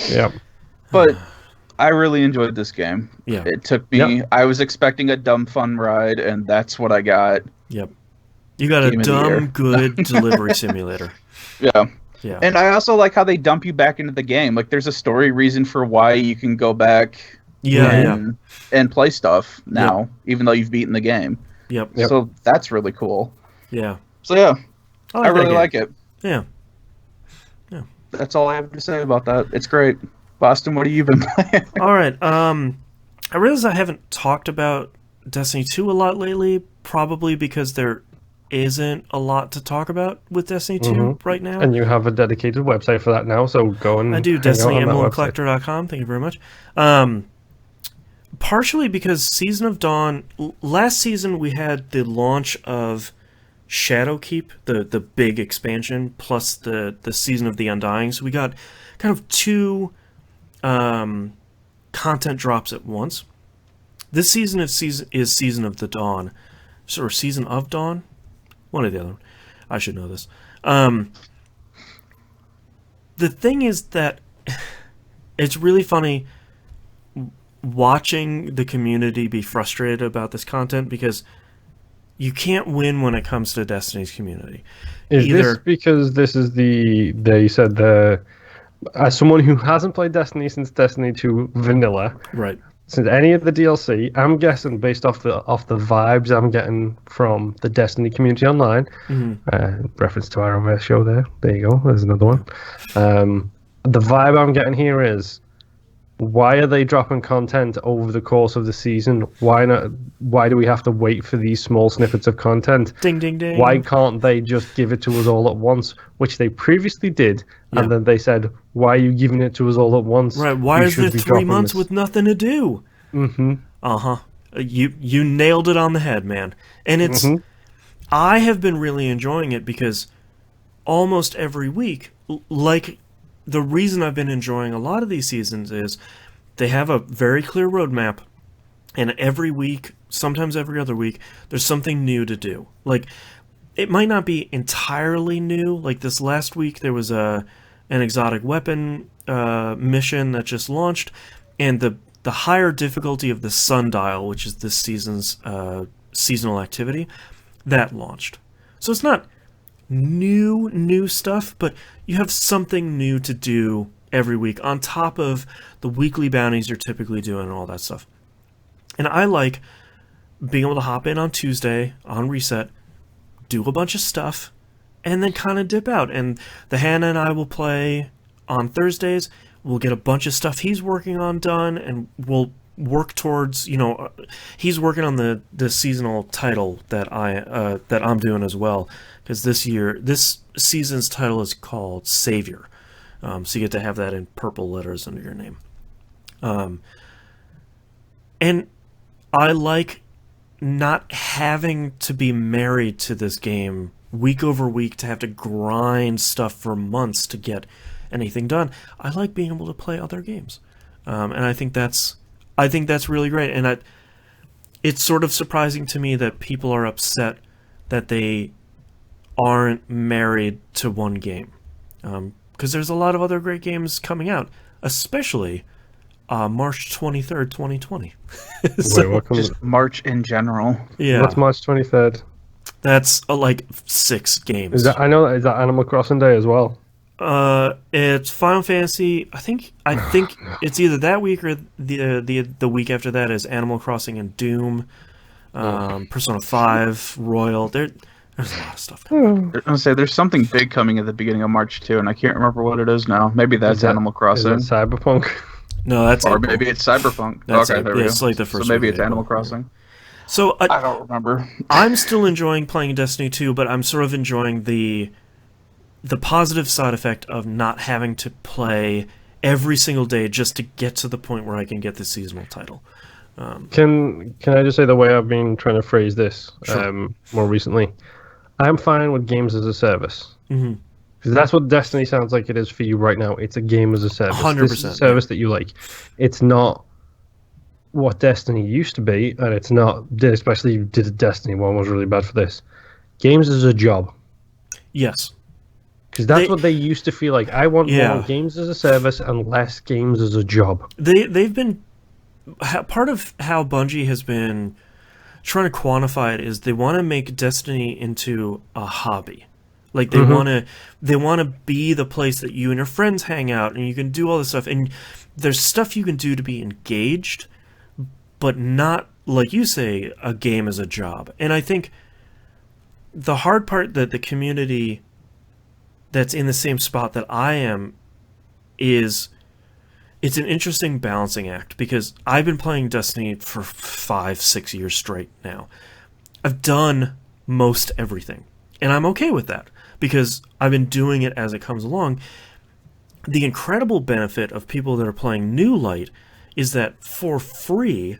Yeah. But I really enjoyed this game. Yeah. It took me... I was expecting a dumb fun ride, and that's what I got. Yep. You got a dumb, good delivery simulator. Yeah. Yeah. And I also like how they dump you back into the game. Like, there's a story reason for why you can go back and play stuff now, even though you've beaten the game. Yep. So that's really cool. Yeah. So, yeah. I really like it. Yeah. Yeah. That's all I have to say about that. It's great. Boston, what have you been playing? All right. I realize I haven't talked about Destiny 2 a lot lately, probably because there isn't a lot to talk about with Destiny 2 right now. And you have a dedicated website for that now, so go and I do, DestinyEmblemCollector.com. Thank you very much. Partially because Season of Dawn, last season we had the launch of Shadowkeep, the big expansion, plus the Season of the Undying. So we got kind of two content drops at once. This season is Season of the Dawn, or Season of Dawn, one or the other. I should know this. The thing is that it's really funny watching the community be frustrated about this content because you can't win when it comes to Destiny's community. Is this because this is they said as someone who hasn't played Destiny since Destiny 2 Vanilla, right? Since any of the DLC, I'm guessing based off the vibes I'm getting from the Destiny community online, reference to our own show there you go, there's another one. The vibe I'm getting here is, why are they dropping content over the course of the season? Why not? Why do we have to wait for these small snippets of content? Ding, ding, ding. Why can't they just give it to us all at once, which they previously did, and then they said, why are you giving it to us all at once? Right, why is there 3 months with nothing to do? Mm-hmm. Uh-huh. You nailed it on the head, man. And it's... I have been really enjoying it because almost every week, like... The reason I've been enjoying a lot of these seasons is they have a very clear roadmap, and every week, sometimes every other week, there's something new to do. Like, it might not be entirely new. Like this last week, there was an exotic weapon mission that just launched, and the higher difficulty of the Sundial, which is this season's seasonal activity, that launched. So it's not new stuff, but you have something new to do every week on top of the weekly bounties you're typically doing and all that stuff. And I like being able to hop in on Tuesday on reset, do a bunch of stuff, and then kind of dip out. And the Hannah and I will play on Thursdays. We'll get a bunch of stuff he's working on done, and we'll work towards, he's working on the seasonal title that I'm doing as well, because this season's title is called Savior, so you get to have that in purple letters under your name. And I like not having to be married to this game week over week to have to grind stuff for months to get anything done. I like being able to play other games, and I think that's really great. And it's sort of surprising to me that people are upset that they aren't married to one game, because there's a lot of other great games coming out, especially March 23rd, 2020. So, just March in general. Yeah. What's March 23rd? That's like 6 games. Is that Animal Crossing Day as well? It's Final Fantasy. I think it's either that week or the week after that is Animal Crossing and Doom, Persona 5, Royal. There's a lot of stuff coming. I was gonna say there's something big coming at the beginning of March too, and I can't remember what it is now. Maybe that's Animal Crossing. Is that Cyberpunk? No, that's or April. Maybe it's Cyberpunk. That's okay, there we go. It's like the first. So maybe it's Animal Crossing. So I don't remember. I'm still enjoying playing Destiny 2, but I'm sort of enjoying the positive side effect of not having to play every single day just to get to the point where I can get the seasonal title. Can I just say the way I've been trying to phrase this more recently? I'm fine with games as a service. Mm-hmm. Because that's what Destiny sounds like it is for you right now. It's a game as a service. 100%. This is a service that you like. It's not what Destiny used to be, and it's not. Especially did Destiny 1 was really bad for this. Games as a job. Yes. Because that's what they used to feel like. I want more games as a service and less games as a job. They've been... Part of how Bungie has been trying to quantify it is they want to make Destiny into a hobby. Like, they want to be the place that you and your friends hang out, and you can do all this stuff. And there's stuff you can do to be engaged, but not, like you say, a game as a job. And I think the hard part that the community that's in the same spot that I am is it's an interesting balancing act, because I've been playing Destiny for 5-6 years straight now. I've done most everything, and I'm okay with that because I've been doing it as it comes along. The incredible benefit of people that are playing New Light is that for free,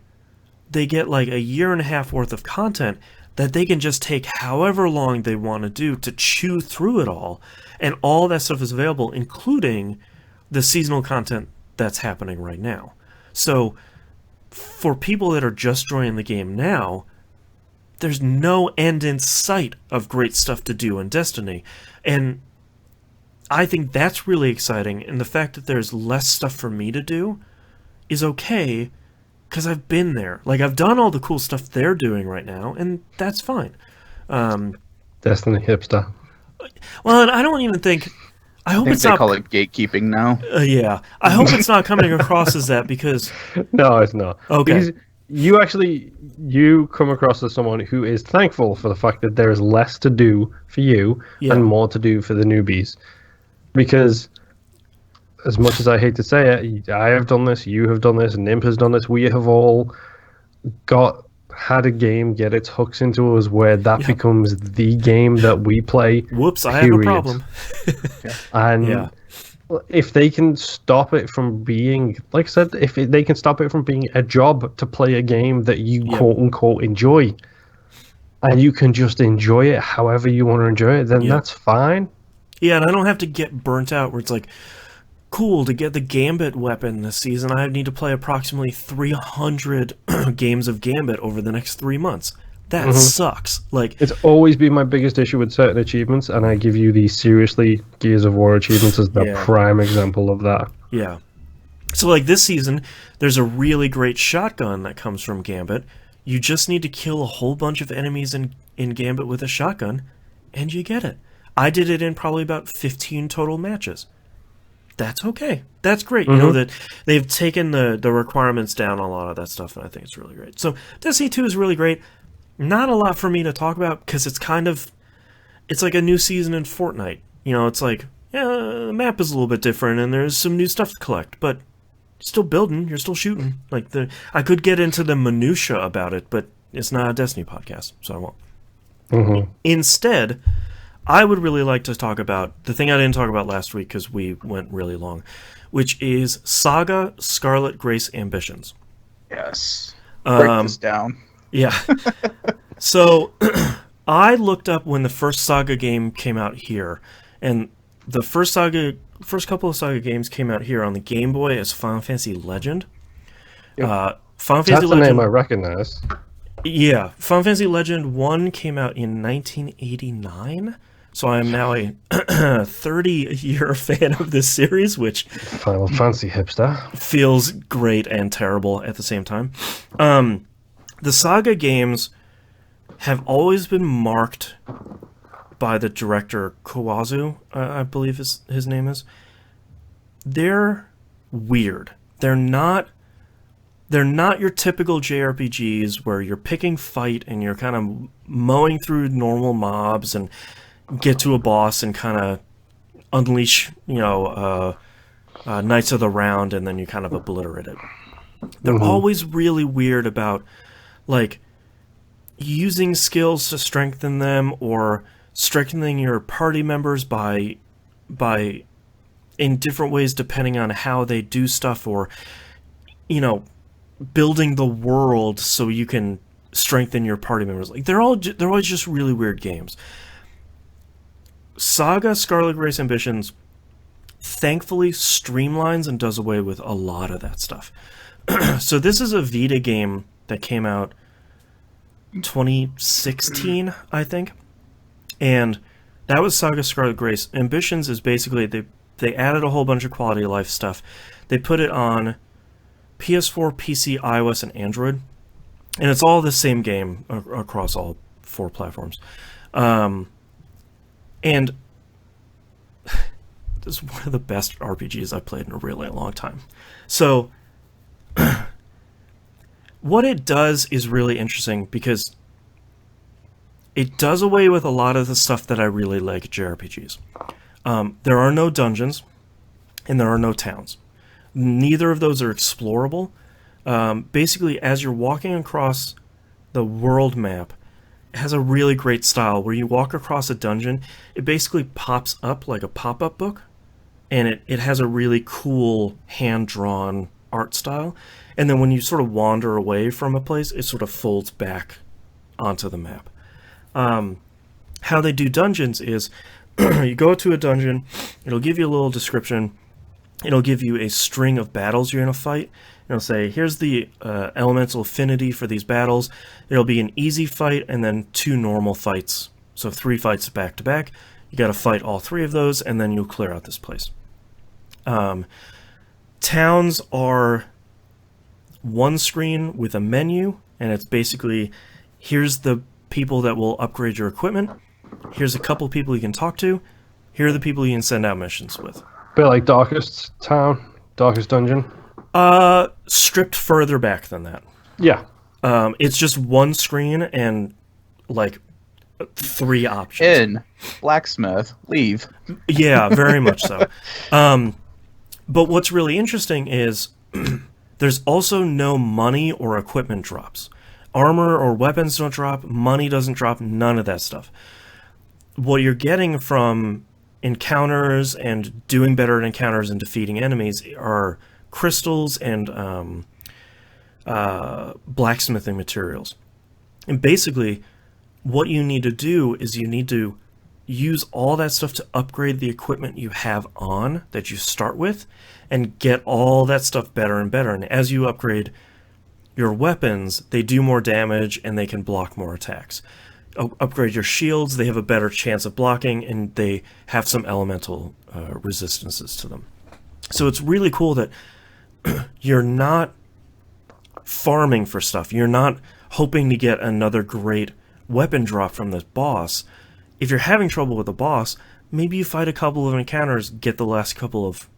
they get like a year and a half worth of content that they can just take however long they want to do to chew through it all. And all that stuff is available, including the seasonal content that's happening right now. So for people that are just joining the game now, there's no end in sight of great stuff to do in Destiny. And I think that's really exciting. And the fact that there's less stuff for me to do is okay, because I've been there. Like, I've done all the cool stuff they're doing right now, and that's fine. Destiny hipster. Well, and I don't even think... I hope it's they not... call it gatekeeping now. Yeah. I hope it's not coming across as that, because... No, it's not. Okay. Because you come across as someone who is thankful for the fact that there is less to do for you and more to do for the newbies. Because, as much as I hate to say it, I have done this, you have done this, Nimp has done this, we have all had a game get its hooks into us where that becomes the game that we play. Whoops, I have a problem. And if they can stop it from being, like I said, if they can stop it from being a job to play a game that you quote-unquote enjoy, and you can just enjoy it however you want to enjoy it, then that's fine. Yeah, and I don't have to get burnt out where it's like, cool, to get the Gambit weapon this season, I need to play approximately 300 games of Gambit over the next 3 months. That sucks. Like, it's always been my biggest issue with certain achievements, and I give you the seriously Gears of War achievements as the prime example of that. Yeah. So, like, this season, there's a really great shotgun that comes from Gambit. You just need to kill a whole bunch of enemies in Gambit with a shotgun, and you get it. I did it in probably about 15 total matches. That's okay. That's great. You know, that they've taken the requirements down on a lot of that stuff, and I think it's really great. So Destiny 2 is really great. Not a lot for me to talk about, because it's like a new season in Fortnite. You know, it's like, the map is a little bit different, and there's some new stuff to collect, but you're still building, you're still shooting. Like, I could get into the minutia about it, but it's not a Destiny podcast, so I won't. Instead, I would really like to talk about the thing I didn't talk about last week because we went really long, which is SaGa Scarlet Grace Ambitions. Yes. Break this down. Yeah. So I looked up when the first SaGa game came out here, and the first couple of SaGa games came out here on the Game Boy as Final Fantasy Legend. Yep. That's the name I recognize. Yeah, Final Fantasy Legend 1 came out in 1989. So I am now a 30-year fan of this series, which Final Fantasy hipster feels great and terrible at the same time. The SaGa games have always been marked by the director Kawazu, I believe his name is. They're weird. They're not your typical JRPGs where you're picking fight and you're kind of mowing through normal mobs and get to a boss and kind of unleash, Knights of the Round, and then you kind of obliterate it. They're always really weird about, like, using skills to strengthen them or strengthening your party members by in different ways depending on how they do stuff, or, building the world so you can strengthen your party members. Like, they're always just really weird games. SaGa Scarlet Grace Ambitions thankfully streamlines and does away with a lot of that stuff. So this is a Vita game that came out 2016, I think. And that was SaGa Scarlet Grace. Ambitions is basically they added a whole bunch of quality of life stuff. They put it on PS4, PC, iOS, and Android. And it's all the same game across all 4 platforms. And this is one of the best RPGs I've played in a really long time. So what it does is really interesting because it does away with a lot of the stuff that I really like at JRPGs. There are no dungeons, and there are no towns. Neither of those are explorable. Basically, as you're walking across the world map, it has a really great style where you walk across a dungeon, it basically pops up like a pop-up book, and it has a really cool hand-drawn art style. And then when you sort of wander away from a place, it sort of folds back onto the map. How they do dungeons is you go to a dungeon, it'll give you a little description, it'll give you a string of battles you're going to fight. It'll say, here's the elemental affinity for these battles. It'll be an easy fight and then 2 normal fights. So 3 fights back to back. You got to fight all 3 of those, and then you'll clear out this place. Towns are one screen with a menu, and it's basically, here's the people that will upgrade your equipment. Here's a couple people you can talk to. Here are the people you can send out missions with. Bit like Darkest Town, Darkest Dungeon. Stripped further back than that. Yeah. It's just one screen and like 3 options. In, blacksmith, leave. Yeah, very much so. But what's really interesting is there's also no money or equipment drops. Armor or weapons don't drop, money doesn't drop, none of that stuff. What you're getting from encounters and doing better at encounters and defeating enemies are crystals and blacksmithing materials. And basically, what you need to do is you need to use all that stuff to upgrade the equipment you have on that you start with and get all that stuff better and better. And as you upgrade your weapons, they do more damage and they can block more attacks. Upgrade your shields, they have a better chance of blocking, and they have some elemental resistances to them. So it's really cool that you're not farming for stuff. You're not hoping to get another great weapon drop from this boss. If you're having trouble with the boss, maybe you fight a couple of encounters, get the last couple of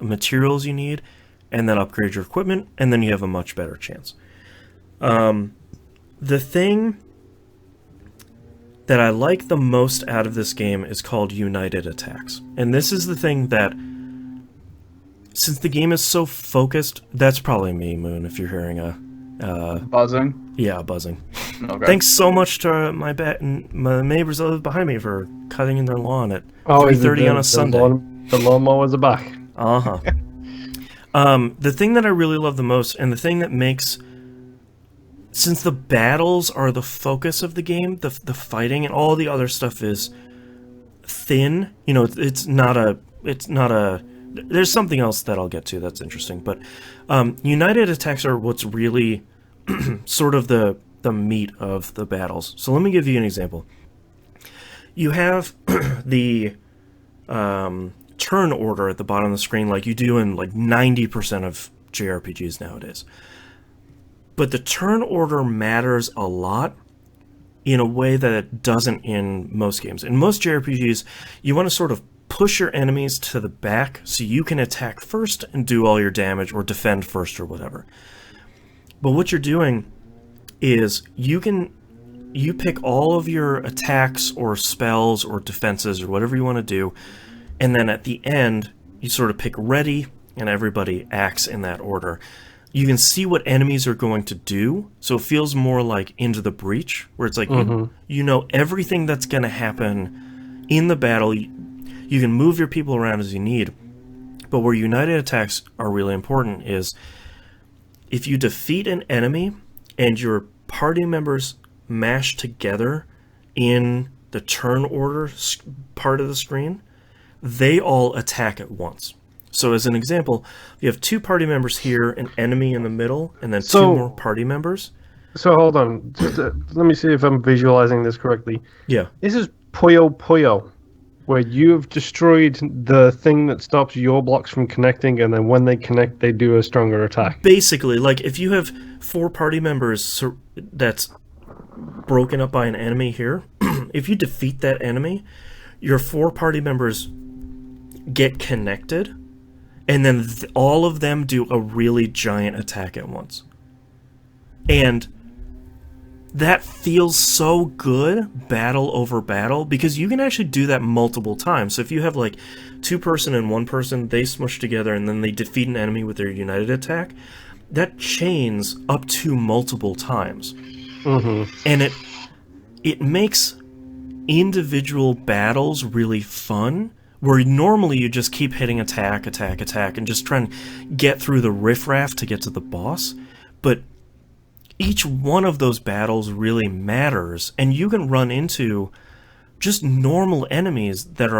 materials you need, and then upgrade your equipment, and then you have a much better chance. The thing that I like the most out of this game is called United Attacks. And this is the thing that, since the game is so focused, that's probably me, Moon, if you're hearing a... buzzing? Yeah, buzzing. Okay. Thanks so much to my neighbors that live behind me for cutting in their lawn at 3:30 on a Sunday. The lawnmowers are back. Uh-huh. The thing that I really love the most, and the thing that makes... Since the battles are the focus of the game, the fighting and all the other stuff is thin. You know, it's not a. There's something else that I'll get to that's interesting, but United Attacks are what's really sort of the meat of the battles. So let me give you an example. You have the turn order at the bottom of the screen, like you do in like 90% of JRPGs nowadays. But the turn order matters a lot in a way that it doesn't in most games. In most JRPGs, you want to sort of push your enemies to the back so you can attack first and do all your damage, or defend first, or whatever. But what you're doing is you pick all of your attacks or spells or defenses or whatever you want to do, and then at the end, you sort of pick ready, and everybody acts in that order. You can see what enemies are going to do, so it feels more like Into the Breach, where it's like, you know everything that's going to happen in the battle. You can move your people around as you need, but where United Attacks are really important is if you defeat an enemy and your party members mash together in the turn order part of the screen, they all attack at once. So as an example, you have 2 party members here, an enemy in the middle, and then 2 more party members. So hold on, just let me see if I'm visualizing this correctly. Yeah. This is Puyo Puyo, where you've destroyed the thing that stops your blocks from connecting, and then when they connect, they do a stronger attack. Basically, like if you have 4 party members that's broken up by an enemy here, if you defeat that enemy, your 4 party members get connected, and then all of them do a really giant attack at once. And that feels so good, battle over battle, because you can actually do that multiple times. So if you have like 2 person and 1 person, they smush together and then they defeat an enemy with their united attack, that chains up to multiple times. And it makes individual battles really fun, where normally you just keep hitting attack, and just trying to get through the riffraff to get to the boss. But each one of those battles really matters, and you can run into just normal enemies that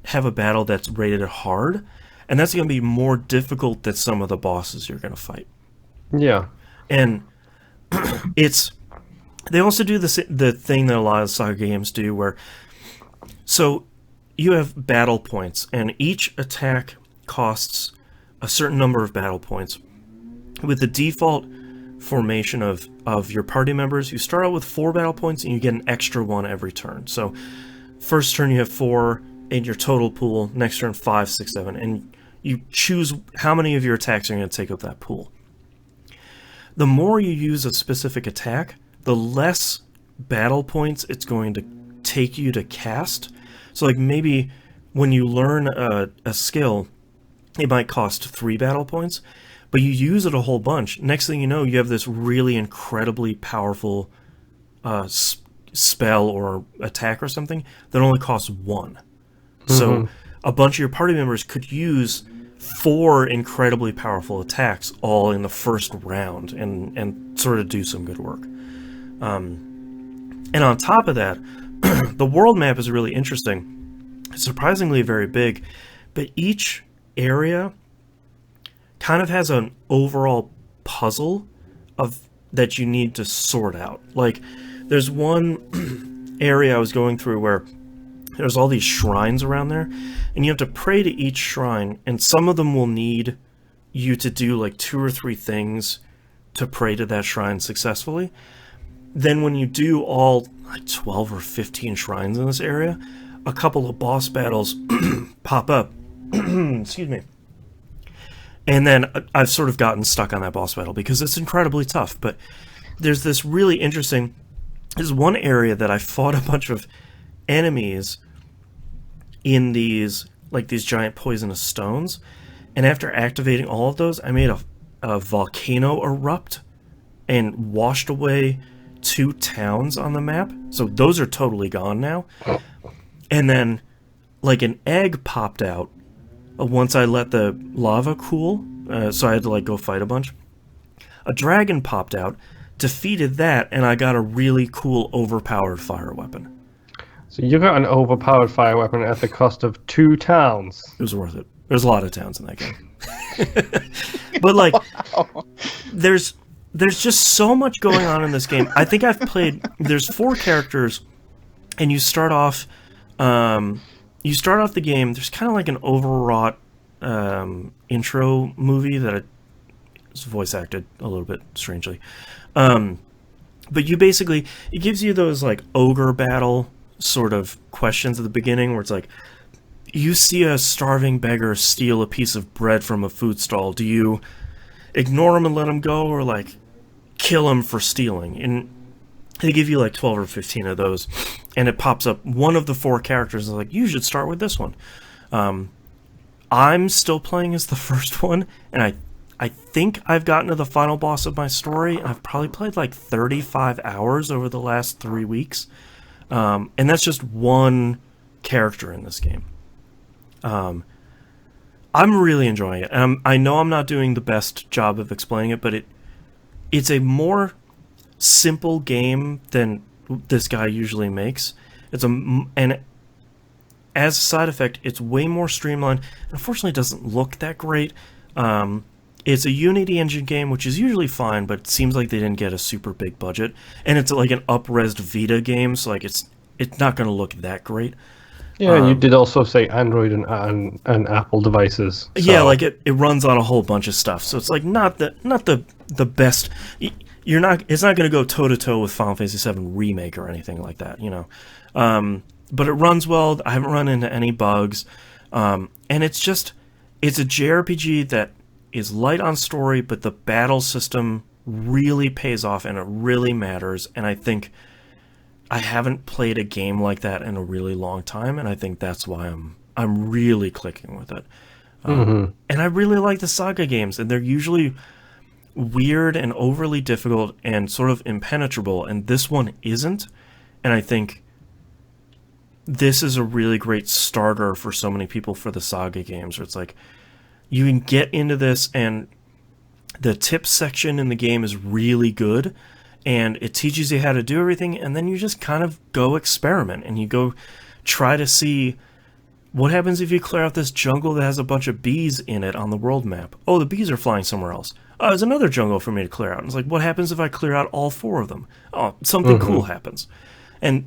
have a battle that's rated hard, and that's going to be more difficult than some of the bosses you're going to fight. Yeah. And they also do the thing that a lot of SaGa games do, where so you have battle points, and each attack costs a certain number of battle points. With the default formation of your party members, you start out with 4 battle points, and you get an extra 1 every turn. So first turn you have 4 in your total pool, next turn 5, 6, 7, and you choose how many of your attacks are going to take up that pool. The more you use a specific attack, the less battle points it's going to take you to cast. So like maybe when you learn a skill, it might cost 3 battle points, but you use it a whole bunch. Next thing you know, you have this really incredibly powerful spell or attack or something that only costs 1. So a bunch of your party members could use 4 incredibly powerful attacks all in the first round and sort of do some good work. And on top of that, the world map is really interesting. It's surprisingly very big, but each area kind of has an overall puzzle that you need to sort out. Like, there's one area I was going through where there's all these shrines around there, and you have to pray to each shrine, and some of them will need you to do like 2 or 3 things to pray to that shrine successfully. Then when you do all like 12 or 15 shrines in this area, a couple of boss battles pop up. Excuse me. And then I've sort of gotten stuck on that boss battle because it's incredibly tough. But there's this really interesting... There's one area that I fought a bunch of enemies in these giant poisonous stones. And after activating all of those, I made a volcano erupt and washed away 2 towns on the map. So those are totally gone now. And then like an egg popped out once I let the lava cool, so I had to like go fight a bunch. A dragon popped out, defeated that, and I got a really cool overpowered fire weapon. So you got an overpowered fire weapon at the cost of 2 towns. It was worth it. There's a lot of towns in that game. But like, wow. There's just so much going on in this game. I think I've played... There's 4 characters, and you start off the game, there's kind of like an overwrought intro movie that is voice acted a little bit strangely. But you basically... It gives you those like ogre battle sort of questions at the beginning where it's like, you see a starving beggar steal a piece of bread from a food stall. Do you ignore him and let him go, or like kill him for stealing? And they give you like 12 or 15 of those, and it pops up one of the 4 characters and like, you should start with this one. I'm still playing as the first one, and I think I've gotten to the final boss of my story, and I've probably played like 35 hours over the last 3 weeks. And that's just one character in this game. I'm really enjoying it. I know I'm not doing the best job of explaining it, but it's a more simple game than this guy usually makes. And as a side effect, it's way more streamlined. Unfortunately, it doesn't look that great. It's a Unity engine game, which is usually fine, but it seems like they didn't get a super big budget. And it's like an up-resed Vita game, so like it's not going to look that great. Yeah, and you did also say Android and Apple devices. So. Yeah, like it runs on a whole bunch of stuff, so it's like not the best. It's not going to go toe to toe with Final Fantasy VII Remake or anything like that, you know. But it runs well. I haven't run into any bugs, and it's a JRPG that is light on story, but the battle system really pays off and it really matters. And I think I haven't played a game like that in a really long time, and I think that's why I'm really clicking with it. And I really like the SaGa games, and they're usually weird and overly difficult and sort of impenetrable, and this one isn't. And I think this is a really great starter for so many people for the SaGa games, where it's like you can get into this, and the tips section in the game is really good, and it teaches you how to do everything, and then you just kind of go experiment, and you go try to see what happens if you clear out this jungle that has a bunch of bees in it on the world map. Oh, the bees are flying somewhere else. Oh, there's another jungle for me to clear out. And it's like, what happens if I clear out all 4 of them? Oh, something cool happens. And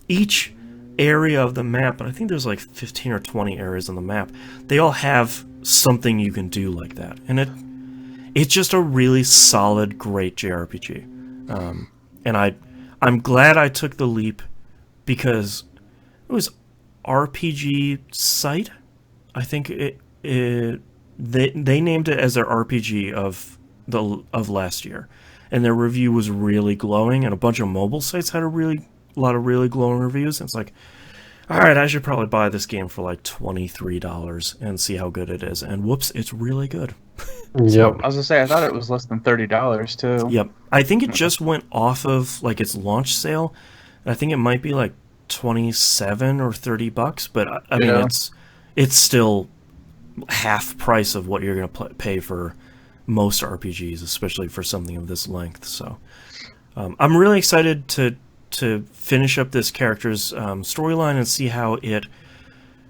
each area of the map, and I think there's like 15 or 20 areas on the map, they all have something you can do like that. And it's just a really solid, great JRPG. And I'm glad I took the leap, because it was RPG Site. I think they named it as their RPG of last year, and their review was really glowing, and a bunch of mobile sites had a lot of really glowing reviews. And it's like, all right, I should probably buy this game for like $23 and see how good it is. And whoops, it's really good. Yep. I was gonna say, I thought it was less than $30 too. Yep. I think it just went off of like its launch sale. I think it might be like $27 or $30, but I mean it's still half price of what you're gonna pay for most RPGs, especially for something of this length. So I'm really excited to finish up this character's storyline and see how it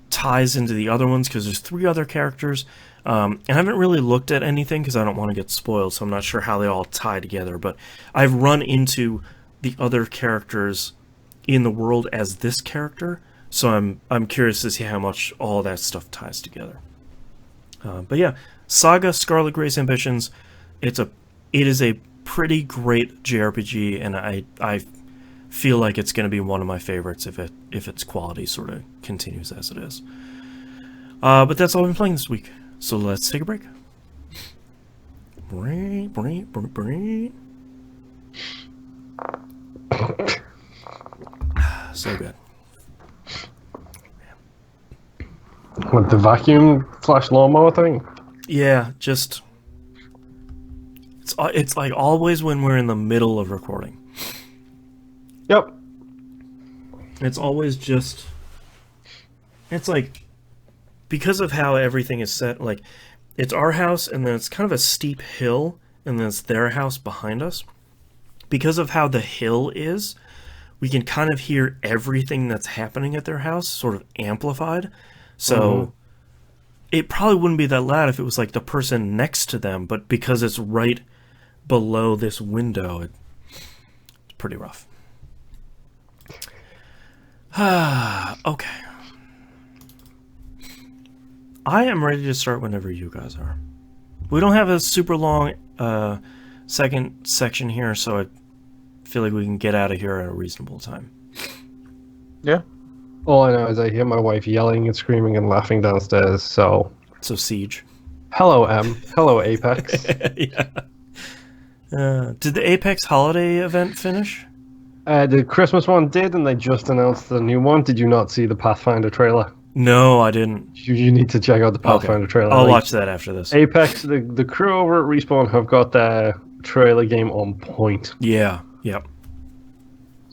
ties into the other ones, because there's 3 other characters. And I haven't really looked at anything because I don't want to get spoiled, so I'm not sure how they all tie together. But I've run into the other characters in the world as this character, so I'm curious to see how much all that stuff ties together. But yeah, SaGa Scarlet Grace Ambitions, it is a pretty great JRPG, and I feel like it's going to be one of my favorites if its quality sort of continues as it is. But that's all I've been playing this week. So let's take a break. So good. What, the vacuum / lawnmower thing? Yeah, just it's like always when we're in the middle of recording. Yep. It's always just, it's like, because of how everything is set, like, it's our house, and then it's kind of a steep hill, and then it's their house behind us. Because of how the hill is, we can kind of hear everything that's happening at their house, sort of amplified. So it probably wouldn't be that loud if it was like the person next to them, but because it's right below this window, it's pretty rough. Okay. I am ready to start whenever you guys are. We don't have a super long second section here, so I feel like we can get out of here at a reasonable time. Yeah. All I know is I hear my wife yelling and screaming and laughing downstairs, so... So Siege. Hello, M. Hello, Apex. Yeah. Did the Apex holiday event finish? The Christmas one did, and they just announced the new one. Did you not see the Pathfinder trailer? No, I didn't. You need to check out the Pathfinder trailer. I'll watch that after this. Apex, the crew over at Respawn have got their trailer game on point. Yeah, yep.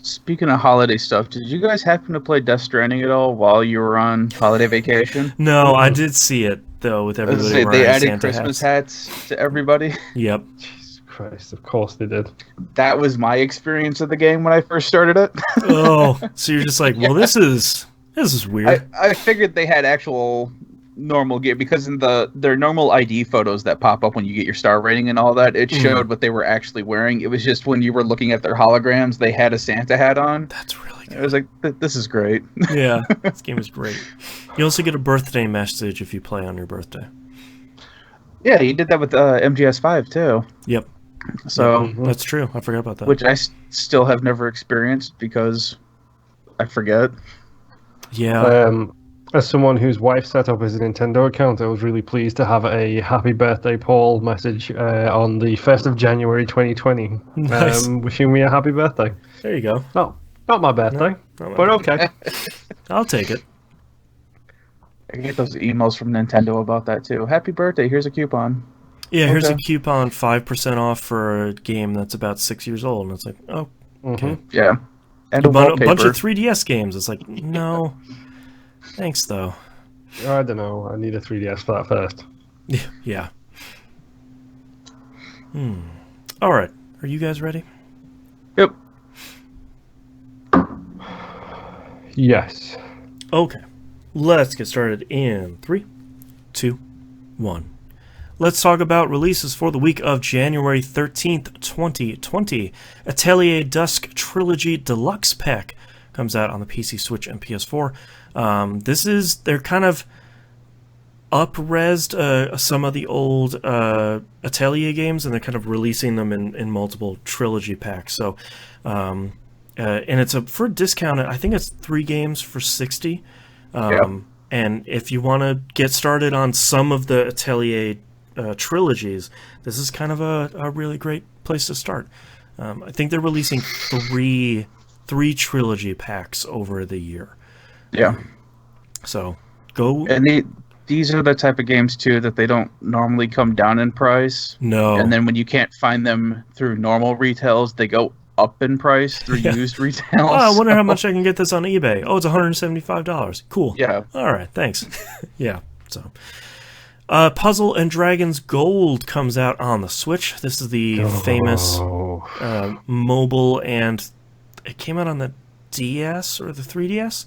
Speaking of holiday stuff, did you guys happen to play Death Stranding at all while you were on holiday vacation? No, I did see it, though, with everybody wearing they added Santa Christmas hats to everybody. Yep. Jesus Christ, of course they did. That was my experience of the game when I first started it. Oh, so you're just like, well, this is This is weird. I figured they had actual normal gear because in their normal ID photos that pop up when you get your star rating and all that, it showed what they were actually wearing. It was just when you were looking at their holograms, they had a Santa hat on. That's really good. I was like, this is great. Yeah, this game is great. You also get a birthday message if you play on your birthday. Yeah, you did that with MGS5 too. Yep. So that's true. I forgot about that. Which I still have never experienced because I forget. Yeah. As someone whose wife set up his Nintendo account, I was really pleased to have a happy birthday Paul message on the 1st of January 2020. Nice. Wishing me a happy birthday. There you go. No, not my birthday, but okay. I'll take it. I get those emails from Nintendo about that too. Happy birthday, here's a coupon. Yeah, here's a coupon, 5% off for a game that's about 6 years old. And it's like, oh, okay. Yeah. And a bunch of 3DS games. It's like, no. Thanks, though. I don't know. I need a 3DS for that first. Yeah. All right. Are you guys ready? Yep. Yes. Okay. Let's get started in 3, 2, 1. Let's talk about releases for the week of January 13th, 2020. Atelier Dusk Trilogy Deluxe Pack comes out on the PC, Switch, and PS4. They're kind of up-resed some of the old Atelier games, and they're kind of releasing them in multiple trilogy packs. So, and it's for discount. I think it's 3 games for $60. And if you want to get started on some of the Atelier trilogies, this is kind of a really great place to start. I think they're releasing three trilogy packs over the year. Yeah. So go. And these are the type of games too that they don't normally come down in price. No. And then when you can't find them through normal retails, they go up in price through used retails. Oh, I wonder how much I can get this on eBay. Oh, it's $175. Cool. Yeah. All right. Thanks. Yeah. So. Puzzle and Dragons Gold comes out on the Switch. This is the famous mobile, and it came out on the DS or the 3DS.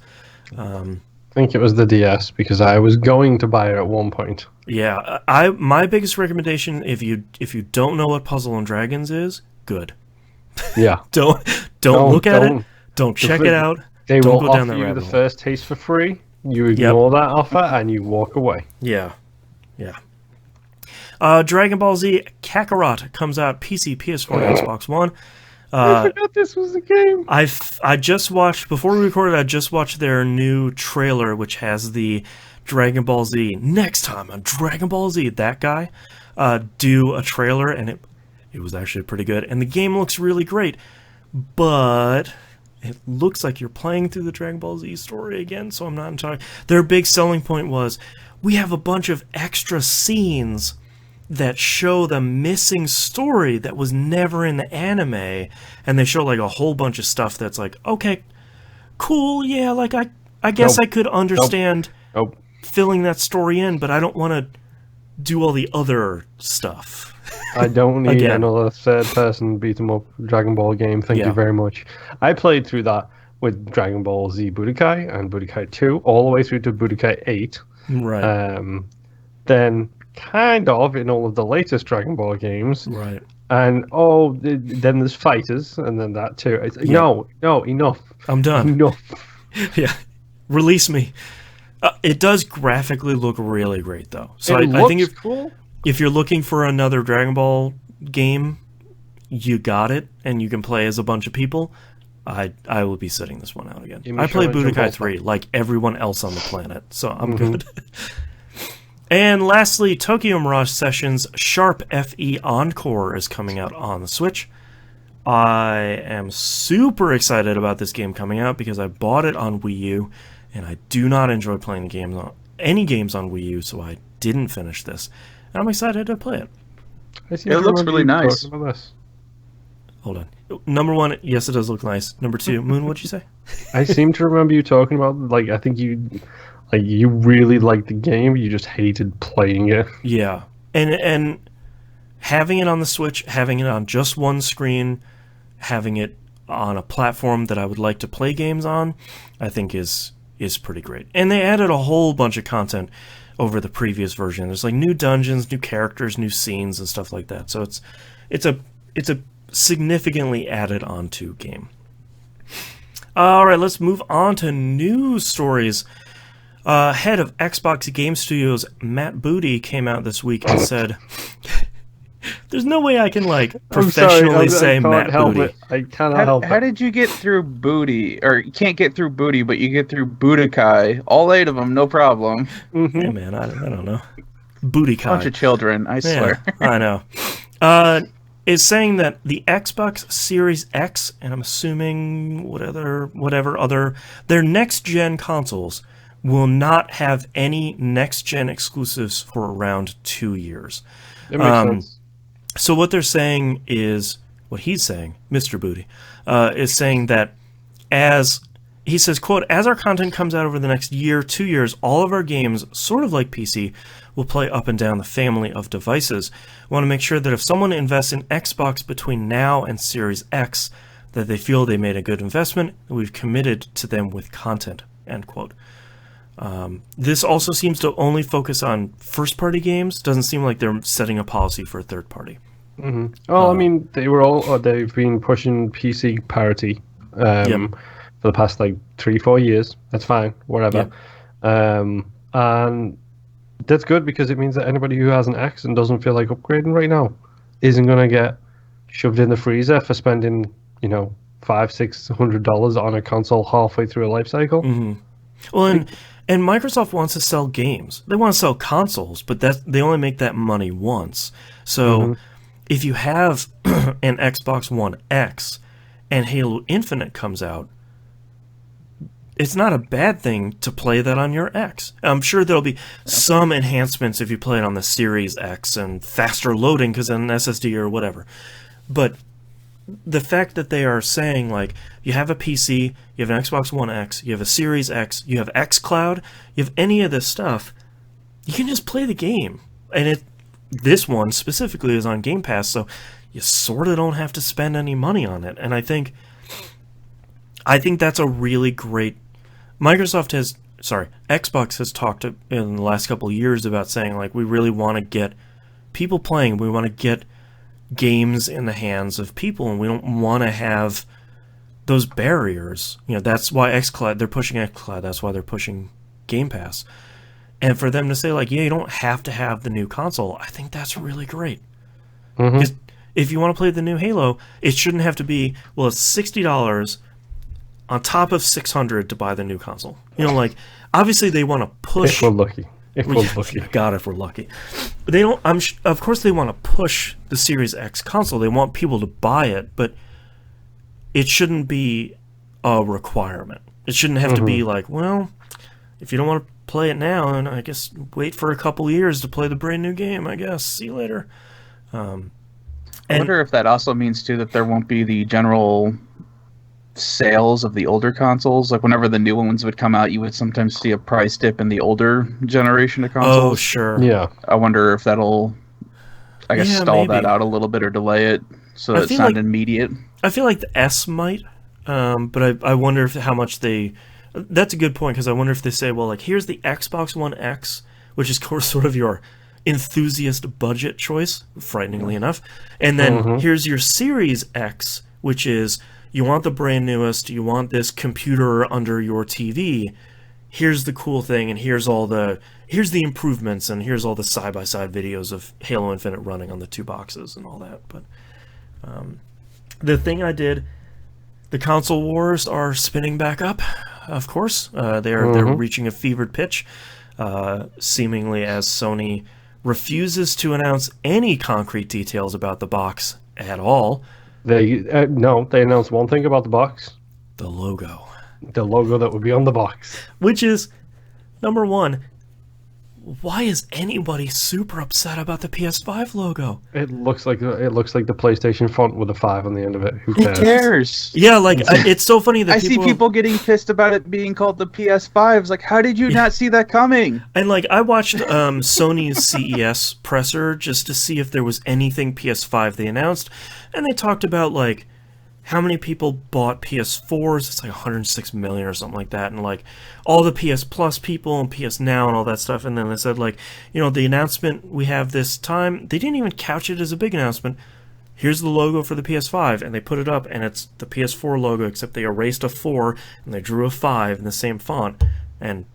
I think it was the DS because I was going to buy it at one point. Yeah, my biggest recommendation if you don't know what Puzzle and Dragons is, good. Yeah. don't look at it. Don't check it out. They don't will go down offer that you rabbit the hole. first taste for free. You ignore that offer and you walk away. Yeah. Dragon Ball Z Kakarot comes out PC, PS4, and Xbox One. I forgot this was the game. I just watched, before we recorded, I just watched their new trailer, which has the Dragon Ball Z, next time on Dragon Ball Z, that guy, do a trailer, and it was actually pretty good. And the game looks really great, but it looks like you're playing through the Dragon Ball Z story again, so I'm not entirely... Their big selling point was, we have a bunch of extra scenes that show the missing story that was never in the anime, and they show like a whole bunch of stuff that's like, okay, cool, yeah, like I guess I could understand filling that story in, but I don't want to do all the other stuff. I don't need another third-person beat-em-up Dragon Ball game, thank you very much. I played through that with Dragon Ball Z Budokai and Budokai 2, all the way through to Budokai 8. Right. Then kind of in all of the latest Dragon Ball games. Right. And then there's fighters, and then that too. No, enough. I'm done. Enough. Yeah, release me. It does graphically look really great, though. So I think cool. If you're looking for another Dragon Ball game, you got it, and you can play as a bunch of people. I will be sitting this one out again. I played Budokai 3 like everyone else on the planet, so I'm good. And lastly, Tokyo Mirage Sessions Sharp FE Encore is coming out on the Switch. I am super excited about this game coming out because I bought it on Wii U, and I do not enjoy playing any games on Wii U, so I didn't finish this. And I'm excited to play it. It looks really nice. Hold on. Number 1, yes, it does look nice. Number 2, Moon, what'd you say? I seem to remember you talking about, like, I think you really liked the game, you just hated playing it. Yeah. And having it on the Switch, having it on just one screen, having it on a platform that I would like to play games on, I think is is pretty great. And they added a whole bunch of content over the previous version. There's like new dungeons, new characters, new scenes, and stuff like that. So it's a significantly added onto game. All right, let's move on to news stories. Head of Xbox Game Studios, Matt Booty, came out this week and said, "There's no way I can professionally say Matt Booty. I cannot help it. How did you get through Booty? Or you can't get through Booty, but you get through Budokai. All 8 of them, no problem. Mm-hmm. Hey man, I don't know. Booty Kai. Bunch of children, I swear. I know. Is saying that the Xbox Series X, and I'm assuming whatever other their next gen consoles will not have any next gen exclusives for around 2 years. It makes sense. So what they're saying is, what he's saying, Mr. Booty, is saying that he says, quote, as our content comes out over the next year, 2 years, all of our games, sort of like PC, will play up and down the family of devices. We want to make sure that if someone invests in Xbox between now and Series X, that they feel they made a good investment, and we've committed to them with content, end quote. This also seems to only focus on first-party games. Doesn't seem like they're setting a policy for a third-party. Mm-hmm. Well, I mean, they've been pushing PC parity for the past 3-4 years. That's fine, whatever. Yep. And that's good because it means that anybody who has an X and doesn't feel like upgrading right now isn't going to get shoved in the freezer for spending, $500-600 on a console halfway through a life cycle. Mm-hmm. Well, and Microsoft wants to sell games. They want to sell consoles, but they only make that money once. So if you have an Xbox One X and Halo Infinite comes out, it's not a bad thing to play that on your X. I'm sure there'll be some enhancements if you play it on the Series X and faster loading because of an SSD or whatever. But the fact that they are saying, you have a PC, you have an Xbox One X, you have a Series X, you have xCloud, you have any of this stuff, you can just play the game. And this one specifically is on Game Pass, so you sort of don't have to spend any money on it. And I think that's a really great... Xbox has talked in the last couple of years about saying, we really want to get people playing, we want to get games in the hands of people, and we don't want to have those barriers. That's why they're pushing xCloud, that's why they're pushing Game Pass. And for them to say, you don't have to have the new console, I think that's really great. Because if you want to play the new Halo, it shouldn't have to be, it's $60 on top of $600 to buy the new console. Obviously they want to push... If we're lucky. God, if we're lucky. They don't. Of course, they want to push the Series X console. They want people to buy it, but it shouldn't be a requirement. It shouldn't have to be if you don't want to play it now, then I guess wait for a couple years to play the brand new game. I guess see you later. I wonder if that also means too that there won't be the general sales of the older consoles. Whenever the new ones would come out, you would sometimes see a price dip in the older generation of consoles. Oh, sure. Yeah. I wonder if that'll, stall that out a little bit or delay it so that it's not immediate. I feel like the S might, but I wonder how much they... That's a good point, because I wonder if they say, here's the Xbox One X, which is sort of your enthusiast budget choice, frighteningly enough, and then here's your Series X, which is... You want the brand newest, you want this computer under your TV, here's the cool thing, and here's the improvements, and here's all the side-by-side videos of Halo Infinite running on the 2 boxes and all that. But the thing I did, the console wars are spinning back up, of course. They're reaching a fevered pitch, seemingly as Sony refuses to announce any concrete details about the box at all. They announced one thing about the box. The logo. The logo that would be on the box. Which is, number one, why is anybody super upset about the PS5 logo? It looks like the PlayStation font with a 5 on the end of it. Who cares? Yeah, it's so funny that I see people getting pissed about it being called the PS5. How did you not see that coming? And I watched Sony's CES presser just to see if there was anything PS5 they announced, and they talked about how many people bought PS4s? It's like 106 million or something like that. And like all the PS Plus people and PS Now and all that stuff. And then they said like, you know, the announcement we have this time, they didn't even couch it as a big announcement. Here's the logo for the PS5. And they put it up and it's the PS4 logo, except they erased a 4 and they drew a 5 in the same font. And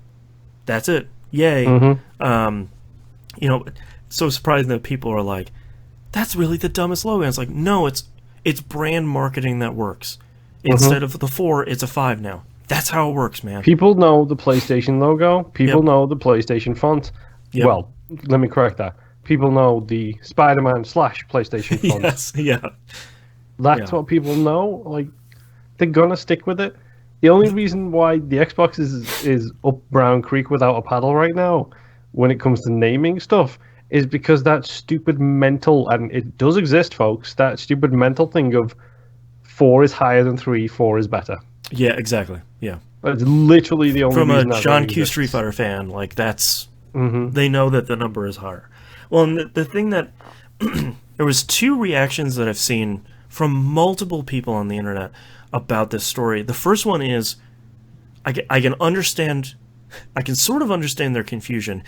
that's it. Yay. Mm-hmm. You know, so surprising that people are like, that's really the dumbest logo. And it's like, no, it's brand marketing that works. Instead of the 4, it's a 5 now. That's how it works, man. People know the PlayStation logo. People know the PlayStation font. Yep. Well, let me correct that. People know the Spider-Man / PlayStation font. Yes, yeah. That's what people know. Like, they're gonna stick with it. The only reason why the Xbox is up Brown Creek without a paddle right now, when it comes to naming stuff, is because that stupid mental, and it does exist, folks, that stupid mental thing of 4 is higher than 3, 4 is better. Yeah, exactly. Yeah. It's literally the only From reason a John Q. Street Fighter fan, like, that's... They know that the number is higher. Well, and the thing that... there was 2 reactions that I've seen from multiple people on the internet about this story. The first one is, I can understand... I can sort of understand their confusion.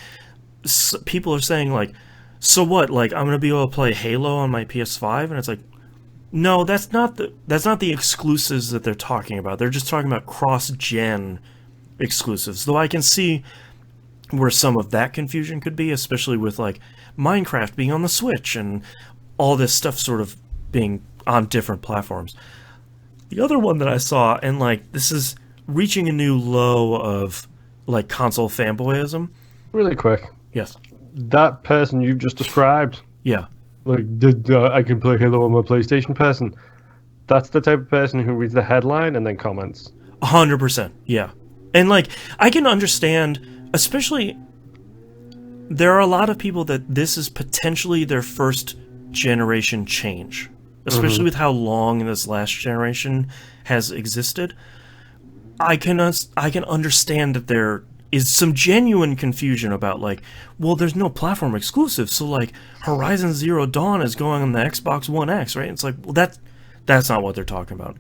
People are saying, like, so what? Like, I'm going to be able to play Halo on my PS5? And it's like, no, that's not the exclusives that they're talking about. They're just talking about cross-gen exclusives. Though I can see where some of that confusion could be, especially with, like, Minecraft being on the Switch and all this stuff sort of being on different platforms. The other one that I saw, and, like, this is reaching a new low of, like, console fanboyism. Really quick. Yes. That person you've just described. Yeah. Like, I can play Halo on my PlayStation person. That's the type of person who reads the headline and then comments. 100%. Yeah. And, like, I can understand, especially, there are a lot of people that this is potentially their first generation change. Especially with how long this last generation has existed. I can understand that there is some genuine confusion about, like, well, there's no platform exclusive, so, like, Horizon Zero Dawn is going on the Xbox One X, right? It's like, well, that's not what they're talking about.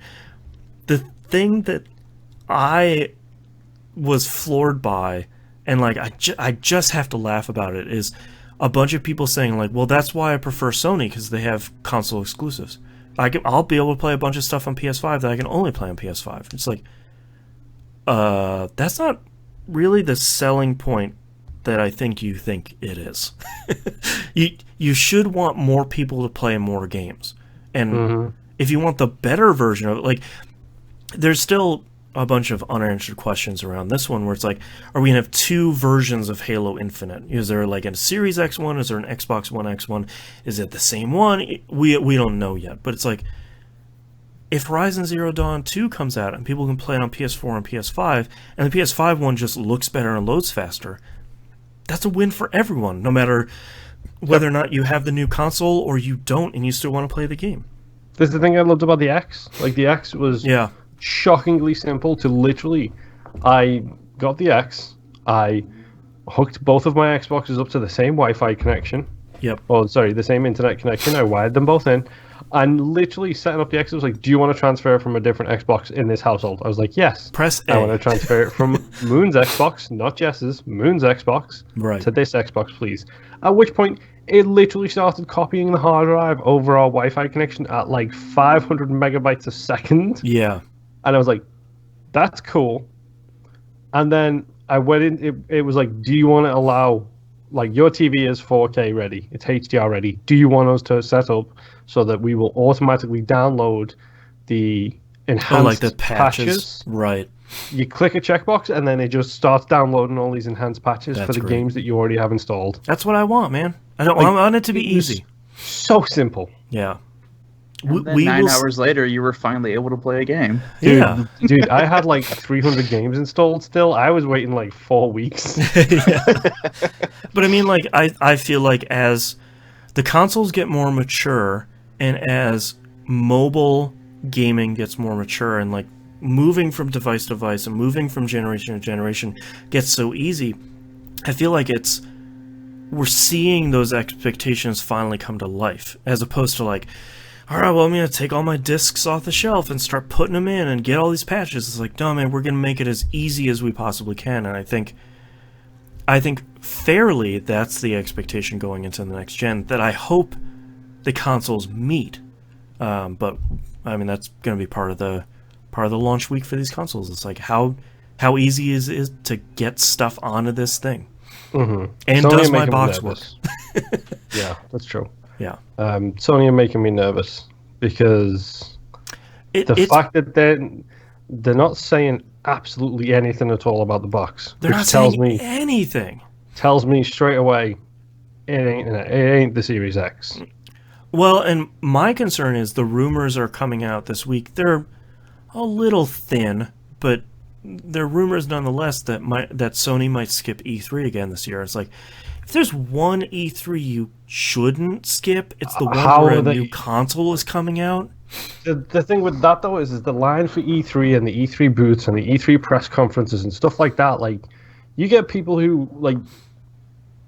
The thing that I was floored by, and, like, I just have to laugh about it, is a bunch of people saying, like, well, that's why I prefer Sony, because they have console exclusives. I'll be able to play a bunch of stuff on PS5 that I can only play on PS5. It's like, that's not really the selling point that I think you think it is. You should want more people to play more games. And if you want the better version of it, like, there's still a bunch of unanswered questions around this one where it's like, are we going to have 2 versions of Halo Infinite? Is there, like, a Series X one? Is there an Xbox One X one? Is it the same one? We don't know yet. But it's like, if Horizon Zero Dawn 2 comes out and people can play it on PS4 and PS5, and the PS5 one just looks better and loads faster, that's a win for everyone, no matter whether or not you have the new console or you don't and you still want to play the game. This is the thing I loved about the X. Like, the X was shockingly simple to literally... I got the X, I hooked both of my Xboxes up to the same Wi-Fi connection. The same internet connection. I wired them both in. And literally setting up the X, I was like, do you want to transfer from a different Xbox in this household? I was like, yes. Press A. I want to transfer it from Moon's Xbox, not Jess's, Moon's Xbox, to this Xbox, please. At which point, it literally started copying the hard drive over our Wi-Fi connection at like 500 megabytes a second. Yeah. And I was like, that's cool. And then I went in, it was like, do you want to allow, like, your TV is 4K ready, it's HDR ready. Do you want us to set up so that we will automatically download the enhanced the patches? Right. You click a checkbox and then it just starts downloading all these enhanced patches for the games that you already have installed. That's what I want, man. I want it to be easy. So simple. Yeah. And then 9 hours later, you were finally able to play a game. Dude, I had like 300 games installed still. I was waiting like 4 weeks. But I mean, like, I feel like as the consoles get more mature and as mobile gaming gets more mature and, like, moving from device to device and moving from generation to generation gets so easy, I feel like we're seeing those expectations finally come to life, as opposed to, like, all right, well, I'm going to take all my discs off the shelf and start putting them in and get all these patches. It's like, no, man, we're going to make it as easy as we possibly can. And I think fairly that's the expectation going into the next gen that I hope the consoles meet. But I mean, that's going to be part of the launch week for these consoles. It's like how easy is it to get stuff onto this thing? Mm-hmm. And Sony does my box work? Yeah, that's true. Yeah. Sony are making me nervous because the fact that they're not saying absolutely anything at all about the box, they're not saying anything. Tells me straight away it ain't the Series X. Well, and my concern is the rumors are coming out this week. They're a little thin, but they're rumors nonetheless that Sony might skip E3 again this year. It's like, if there's one E3 you shouldn't skip, it's the one where a new console is coming out. The thing with that, though, is the line for E3 and the E3 booths and the E3 press conferences and stuff like that, like, you get people who, like,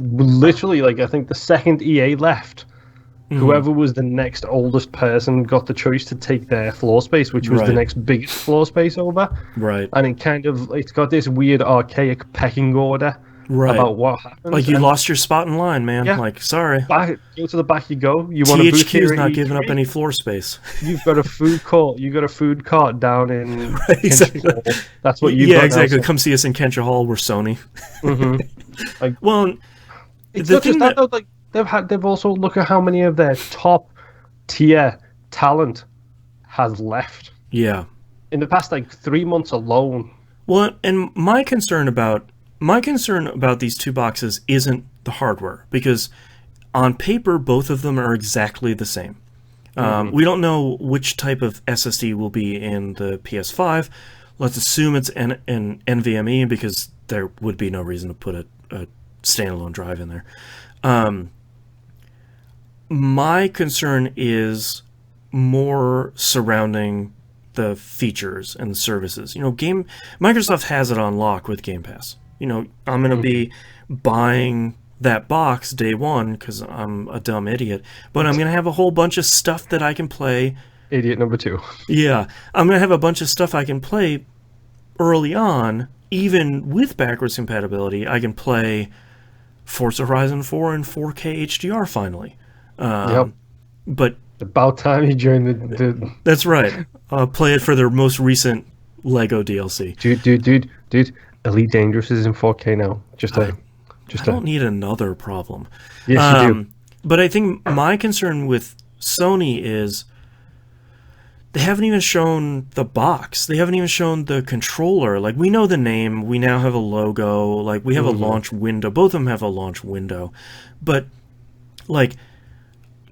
literally, like, I think the second EA left, whoever was the next oldest person got the choice to take their floor space, which was the next biggest floor space over. Right. And it's got this weird archaic pecking order about what happens. Like, you lost your spot in line, man. Yeah. Like, sorry. Go to the back you go. You want a booth here THQ's not E3? giving up any floor space. You've got a food court. You got a food cart down in exactly. That's what you've got exactly. Come see us in Kensha Hall. We're Sony. Like, well, it's not just that, though. Like, they've also look at how many of their top tier talent has left. Yeah. In the past, like, 3 months alone. Well, and my concern about these two boxes isn't the hardware, because on paper both of them are exactly the same. We don't know which type of SSD will be in the PS5. Let's assume it's an NVMe, because there would be no reason to put a standalone drive in there. My concern is more surrounding the features and the services. Microsoft has it on lock with Game Pass. I'm going to be buying that box day one because I'm a dumb idiot, but I'm going to have a whole bunch of stuff that I can play. Idiot number 2. Yeah, I'm going to have a bunch of stuff I can play early on, even with backwards compatibility. I can play Forza Horizon 4 in 4K HDR finally. But about time you joined the... That's right. Play it for their most recent Lego DLC. Dude. Elite Dangerous is in 4K now. I don't need another problem. Yes, you do. But I think my concern with Sony is they haven't even shown the box. They haven't even shown the controller. Like, we know the name. We now have a logo. Like, we have a launch window. Both of them have a launch window. But, like,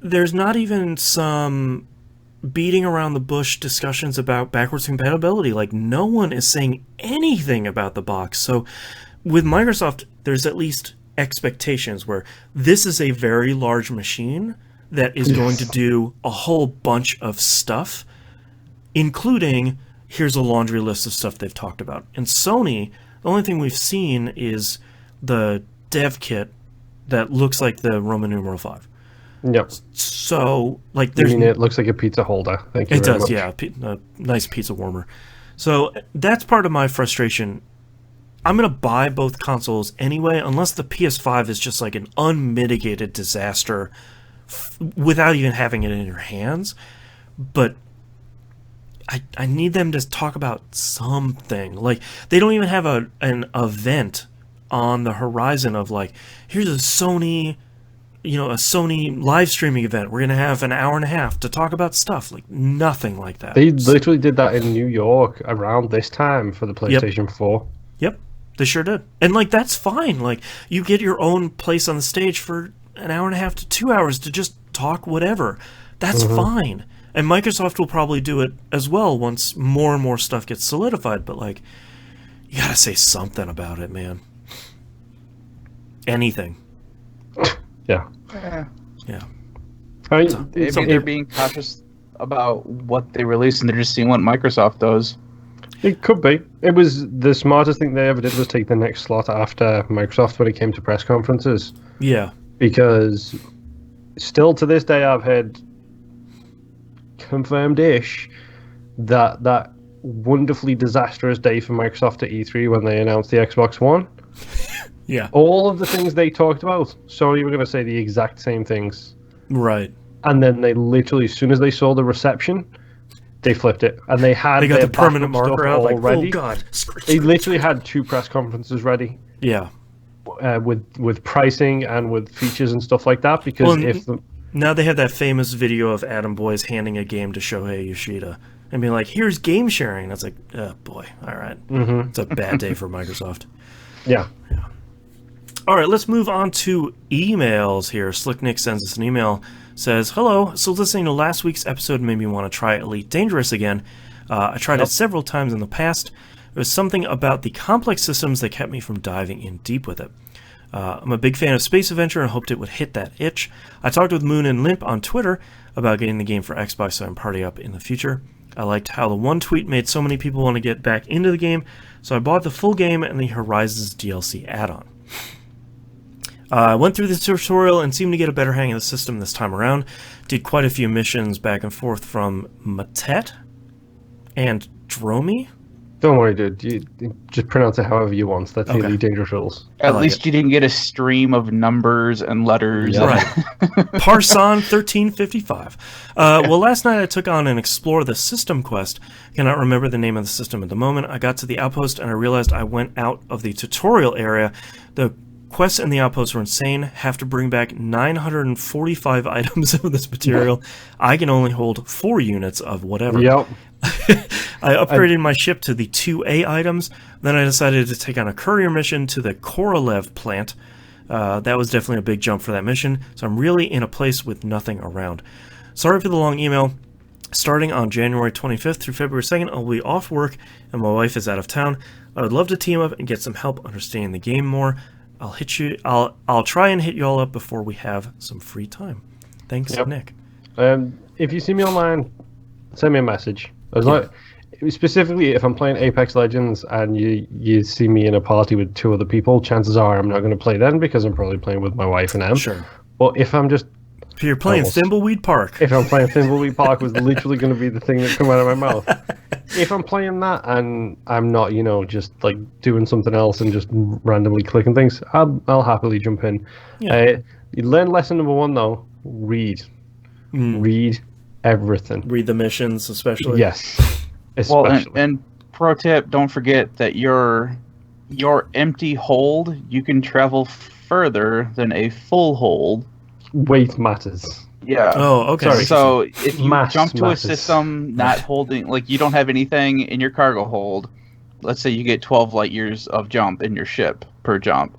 there's not even some beating around the bush discussions about backwards compatibility. Like, no one is saying anything about the box. So with Microsoft, there's at least expectations where this is a very large machine that is going to do a whole bunch of stuff, including here's a laundry list of stuff they've talked about. And Sony, the only thing we've seen is the dev kit that looks like the Roman numeral 5. Yep. So, like, it looks like a pizza holder. Thank you. It very does, much. yeah. A nice pizza warmer. So that's part of my frustration. I'm going to buy both consoles anyway, unless the PS5 is just like an unmitigated disaster without even having it in your hands. But I need them to talk about something. Like, they don't even have an event on the horizon of, like, here's a Sony live streaming event. We're going to have an hour and a half to talk about stuff. Like, nothing like that. They literally did that in New York around this time for the PlayStation 4. Yep, they sure did. And, like, that's fine. Like, you get your own place on the stage for an hour and a half to 2 hours to just talk whatever. That's fine. And Microsoft will probably do it as well once more and more stuff gets solidified. But, like, you got to say something about it, man. Anything. Yeah. Yeah. Maybe they're being cautious about what they release, and they're just seeing what Microsoft does. It could be. It was the smartest thing they ever did was take the next slot after Microsoft when it came to press conferences. Yeah. Because still to this day, I've heard confirmed-ish that wonderfully disastrous day for Microsoft at E3 when they announced the Xbox One. Yeah. All of the things they talked about, Sony were going to say the exact same things. Right. And then they literally, as soon as they saw the reception, they flipped it. And they got the permanent marker out, already. Like, oh god. They literally had 2 press conferences ready. Yeah. With pricing and with features and stuff like that. Because now they have that famous video of Adam Boyes handing a game to Shohei Yoshida and being like, here's game sharing. And it's like, oh boy, all right. Mm-hmm. It's a bad day for Microsoft. Yeah. All right, let's move on to emails here. Slick Nick sends us an email, says, hello, so listening to last week's episode made me want to try Elite Dangerous again. I tried it several times in the past. It was something about the complex systems that kept me from diving in deep with it. I'm a big fan of Space Adventure and hoped it would hit that itch. I talked with Moon and Limp on Twitter about getting the game for Xbox so I can party up in the future. I liked how the one tweet made so many people want to get back into the game, so I bought the full game and the Horizons DLC add-on. I went through the tutorial and seemed to get a better hang of the system this time around. Did quite a few missions back and forth from Matet and Dromi. Don't worry, dude. You just pronounce it however you want. That's the Elite Dangerous rules. At least you didn't get a stream of numbers and letters. Yeah. Right. Parson 1355. Well, last night I took on an Explore the System quest. Cannot remember the name of the system at the moment. I got to the outpost and I realized I went out of the tutorial area. The quests in the outpost were insane. Have to bring back 945 items of this material. I can only hold 4 units of whatever. Yep. I upgraded my ship to the 2A items. Then I decided to take on a courier mission to the Korolev plant. That was definitely a big jump for that mission. So I'm really in a place with nothing around. Sorry for the long email. Starting on January 25th through February 2nd, I'll be off work and my wife is out of town. I would love to team up and get some help understanding the game more. I'll try and hit you all up before we have some free time. Thanks, Nick. If you see me online, send me a message. Specifically, if I'm playing Apex Legends and you see me in a party with 2 other people, chances are I'm not going to play then because I'm probably playing with my wife and Em. Sure. But if I'm just... If you're playing Thimbleweed Park. If I'm playing Thimbleweed Park was literally going to be the thing that come out of my mouth. If I'm playing that and I'm not, just like doing something else and just randomly clicking things, I'll happily jump in. Yeah. You learn lesson number 1 though. Read. Read everything. Read the missions, especially. Yes. Especially. Well, and pro tip: don't forget that your empty hold, you can travel further than a full hold. Weight matters. Yeah. Oh, okay. Sorry. So if you jump to matters. a system not holding, like you don't have anything in your cargo hold, let's say you get 12 light years of jump in your ship per jump.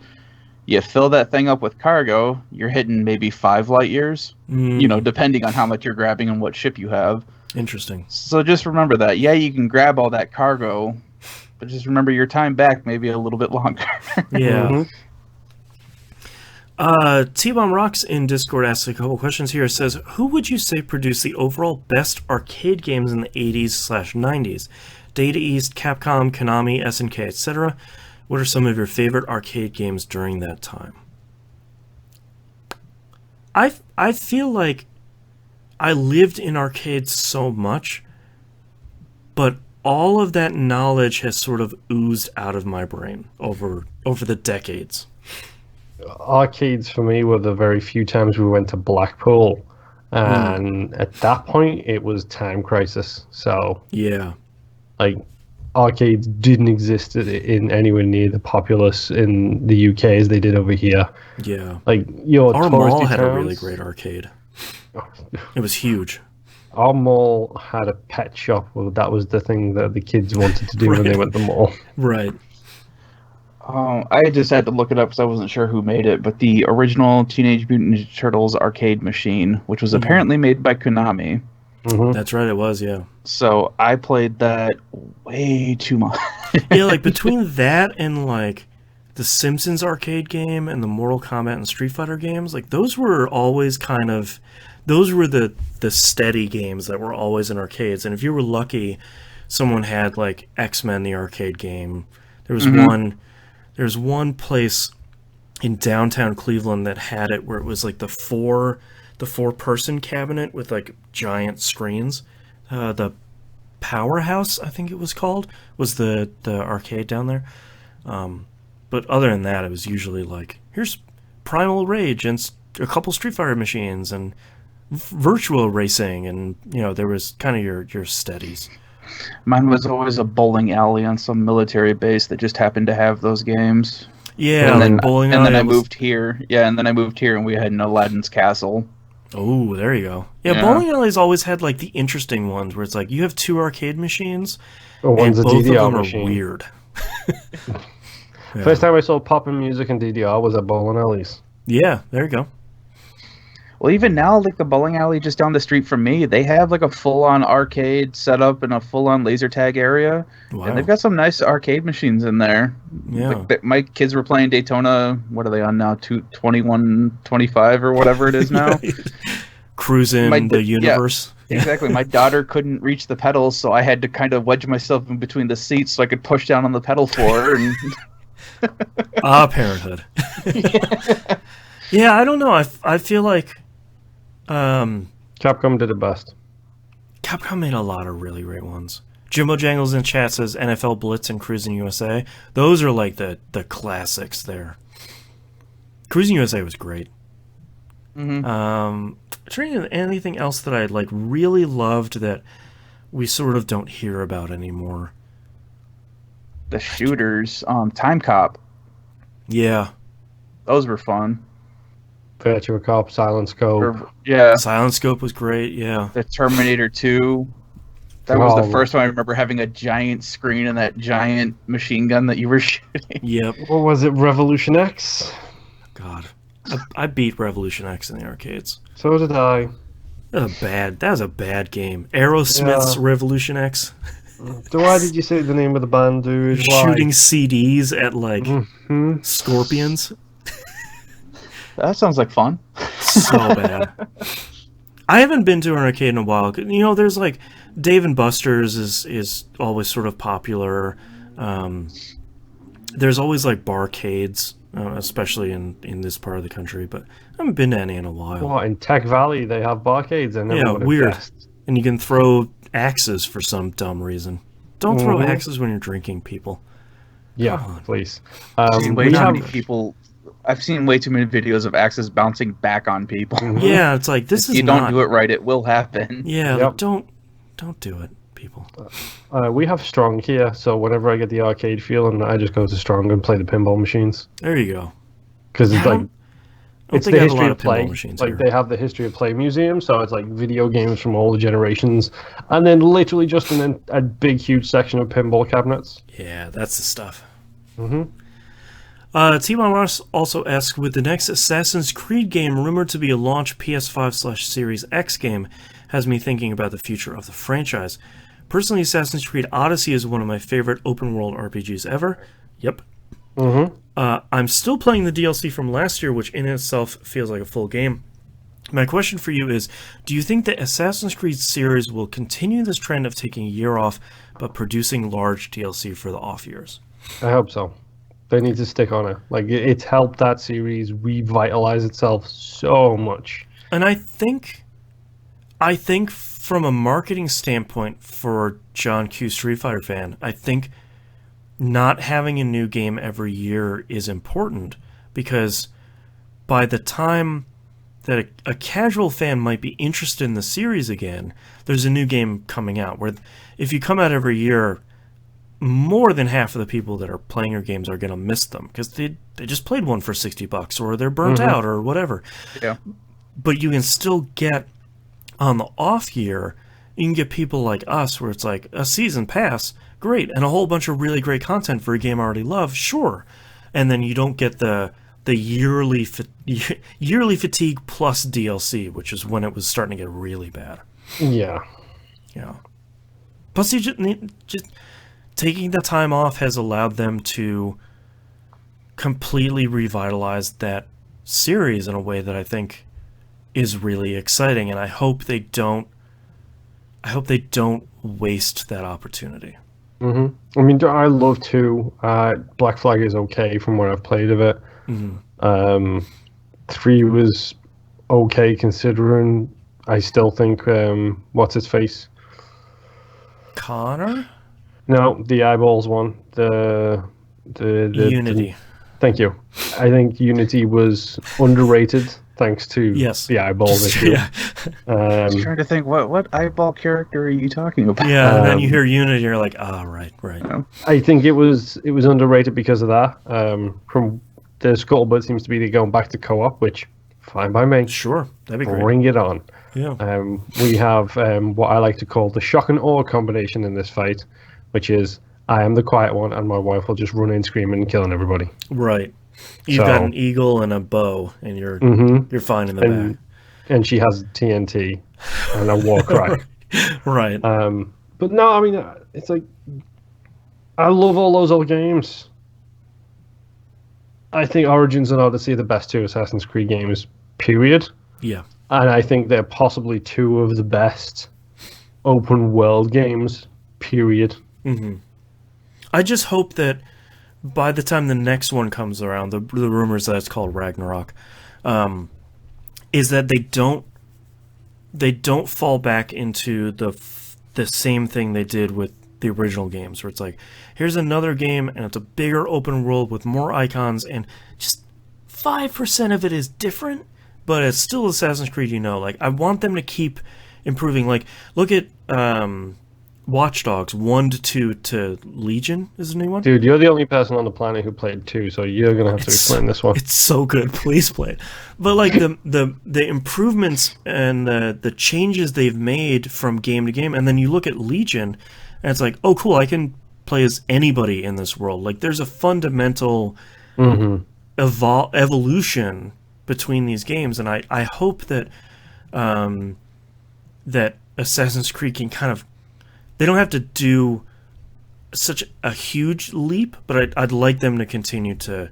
You fill that thing up with cargo, you're hitting maybe 5 light years, depending on how much you're grabbing and what ship you have. Interesting. So just remember that. Yeah, you can grab all that cargo, but just remember your time back maybe a little bit longer. Yeah. T-Bomb Rocks in Discord asks a couple questions here. It says, who would you say produced the overall best arcade games in the 80s/90s? Data East, Capcom, Konami, SNK, etc. What are some of your favorite arcade games during that time? I feel like I lived in arcades so much, but all of that knowledge has sort of oozed out of my brain over the decades. Arcades for me were the very few times we went to Blackpool, and at that point it was Time Crisis. So yeah, like arcades didn't exist in anywhere near the populace in the UK as they did over here. Yeah, like your our touristy mall had towns, a really great arcade. It was huge. Our mall had a pet shop. Well, that was the thing that the kids wanted to do when they went to the mall. Right. I just had to look it up because I wasn't sure who made it, but the original Teenage Mutant Ninja Turtles arcade machine, which was apparently made by Konami. That's right, it was, yeah. So I played that way too much. Yeah, like between that and like the Simpsons arcade game and the Mortal Kombat and Street Fighter games, like those were always those were the steady games that were always in arcades. And if you were lucky, someone had like X-Men the arcade game. There was one place in downtown Cleveland that had it where it was like the four person cabinet with like giant screens, the Powerhouse, I think it was called, was the arcade down there. But other than that, it was usually like, here's Primal Rage and a couple Street Fighter machines and virtual racing, and there was kind of your steadies. Mine was always a bowling alley on some military base that just happened to have those games. Yeah, and then, bowling and alley. then I moved here. Yeah, and then I moved here, and we had an Aladdin's Castle. Oh, there you go. Yeah, bowling alleys always had like the interesting ones where it's like you have two arcade machines, one's and a both DDR of them machine. are weird. First time I saw poppin' music in DDR was at bowling alleys. Yeah, there you go. Well, even now, like the bowling alley just down the street from me, they have like a full-on arcade setup and a full-on laser tag area. Wow. And they've got some nice arcade machines in there. Yeah. Like, my kids were playing Daytona. What are they on now? 2125 or whatever it is now. Cruising the universe. Yeah, exactly. My daughter couldn't reach the pedals, so I had to kind of wedge myself in between the seats so I could push down on the pedal floor. And parenthood. Yeah, I don't know. I feel like Capcom did it best. Capcom made a lot of really great ones. Jimbo Jangles in chat says NFL Blitz and Cruising USA. Those are like the classics there. Cruising USA was great. Mm-hmm. Trying to anything else that I like really loved that we sort of don't hear about anymore. The shooters, Time Cop. Yeah. Those were fun. Virtua Cop, Silent Scope. Yeah. Silent Scope was great, yeah. The Terminator 2. That was the first time I remember having a giant screen and that giant machine gun that you were shooting. Yep. What was it, Revolution X? God. I beat Revolution X in the arcades. So did I. That was a bad game. Aerosmith's Revolution X. Why did you say the name of the band, dude? Why? Shooting CDs at like scorpions. That sounds like fun. So bad. I haven't been to an arcade in a while. There's like Dave and Buster's is always sort of popular. There's always like barcades, especially in this part of the country, but I haven't been to any in a while. What, in Tech Valley they have barcades? Yeah, weird. And you can throw axes for some dumb reason. Don't throw axes when you're drinking, people. Yeah, please. I've seen way too many videos of axes bouncing back on people. Yeah, it's like this is you don't do it right, it will happen. Yeah, like, don't do it, people. We have Strong here, so whenever I get the arcade feeling, I just go to Strong and play the pinball machines. There you go. Because it's like it's the history of play. Like they have the history of play museum, so it's like video games from all the generations, and then literally just a big huge section of pinball cabinets. Yeah, that's the stuff. Mm-hmm. T-Mon Ross also asks, with the next Assassin's Creed game rumored to be a launch PS5/Series X game, has me thinking about the future of the franchise. Personally, Assassin's Creed Odyssey is one of my favorite open-world RPGs ever. Yep. Mm-hmm. I'm still playing the DLC from last year, which in itself feels like a full game. My question for you is, do you think the Assassin's Creed series will continue this trend of taking a year off, but producing large DLC for the off years? I hope so. They need to stick on it. Like, it's helped that series revitalize itself so much. And I think from a marketing standpoint for John Q. Street Fighter fan, I think not having a new game every year is important, because by the time that a casual fan might be interested in the series again, there's a new game coming out. Where if you come out every year, more than half of the people that are playing your games are going to miss them because they just played one for $60 or they're burnt out or whatever. Yeah. But you can still get on the off year, you can get people like us where it's like a season pass, great, and a whole bunch of really great content for a game I already love, sure. And then you don't get the yearly fatigue plus DLC, which is when it was starting to get really bad. Yeah. Yeah. Plus, you just taking the time off has allowed them to completely revitalize that series in a way that I think is really exciting, and I hope they don't waste that opportunity. Mm-hmm. I mean, I love 2. Black Flag is okay from what I've played of it. Mm-hmm. 3 was okay considering. I still think what's his face? Connor? No, the eyeballs one. The Unity. Thank you. I think Unity was underrated thanks to the eyeballs issue. Yeah. I was trying to think, what eyeball character are you talking about? Yeah, and then you hear Unity, you're like, right. I think it was underrated because of that. From the scuttlebutt seems to be going back to co-op, which fine by me. Sure, that'd be great. Bring it on. Yeah. We have what I like to call the shock and awe combination in this fight, which is I am the quiet one, and my wife will just run in screaming and killing everybody. Right. You've got an eagle and a bow, and you're fine in the back. And she has TNT and a war cry. Right. But no, I mean, it's like I love all those old games. I think Origins and Odyssey are the best two Assassin's Creed games, period. Yeah. And I think they're possibly two of the best open world games, period. Mm-hmm. I just hope that by the time the next one comes around, the rumors that it's called Ragnarok, is that they don't fall back into the same thing they did with the original games, where it's like, here's another game and it's a bigger open world with more icons and just 5% of it is different, but it's still Assassin's Creed, Like, I want them to keep improving. Like, look at Watch Dogs 1 to 2 to Legion is the new one. Dude, you're the only person on the planet who played 2, so you're gonna have to explain this one. It's so good. Please play it. But like the improvements and the changes they've made from game to game, and then you look at Legion, and it's like, oh, cool, I can play as anybody in this world. Like, there's a fundamental evolution between these games, and I hope that that Assassin's Creed can kind of, they don't have to do such a huge leap, but I'd like them to continue to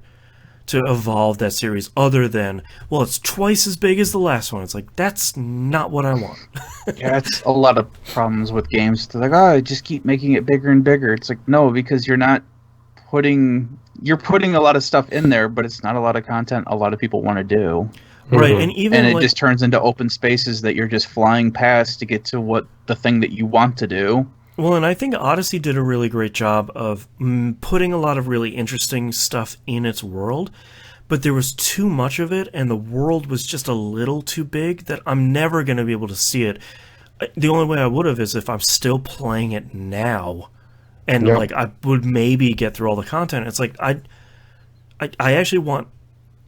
evolve that series, other than, well, it's twice as big as the last one. It's like, that's not what I want. Yeah, it's a lot of problems with games. They're like, just keep making it bigger and bigger. It's like, no, because you're putting a lot of stuff in there, but it's not a lot of content a lot of people want to do. Right, and it just turns into open spaces that you're just flying past to get to the thing that you want to do. Well, and I think Odyssey did a really great job of putting a lot of really interesting stuff in its world, but there was too much of it, and the world was just a little too big that I'm never going to be able to see it. The only way I would have is if I'm still playing it now, and like I would maybe get through all the content. It's like I actually want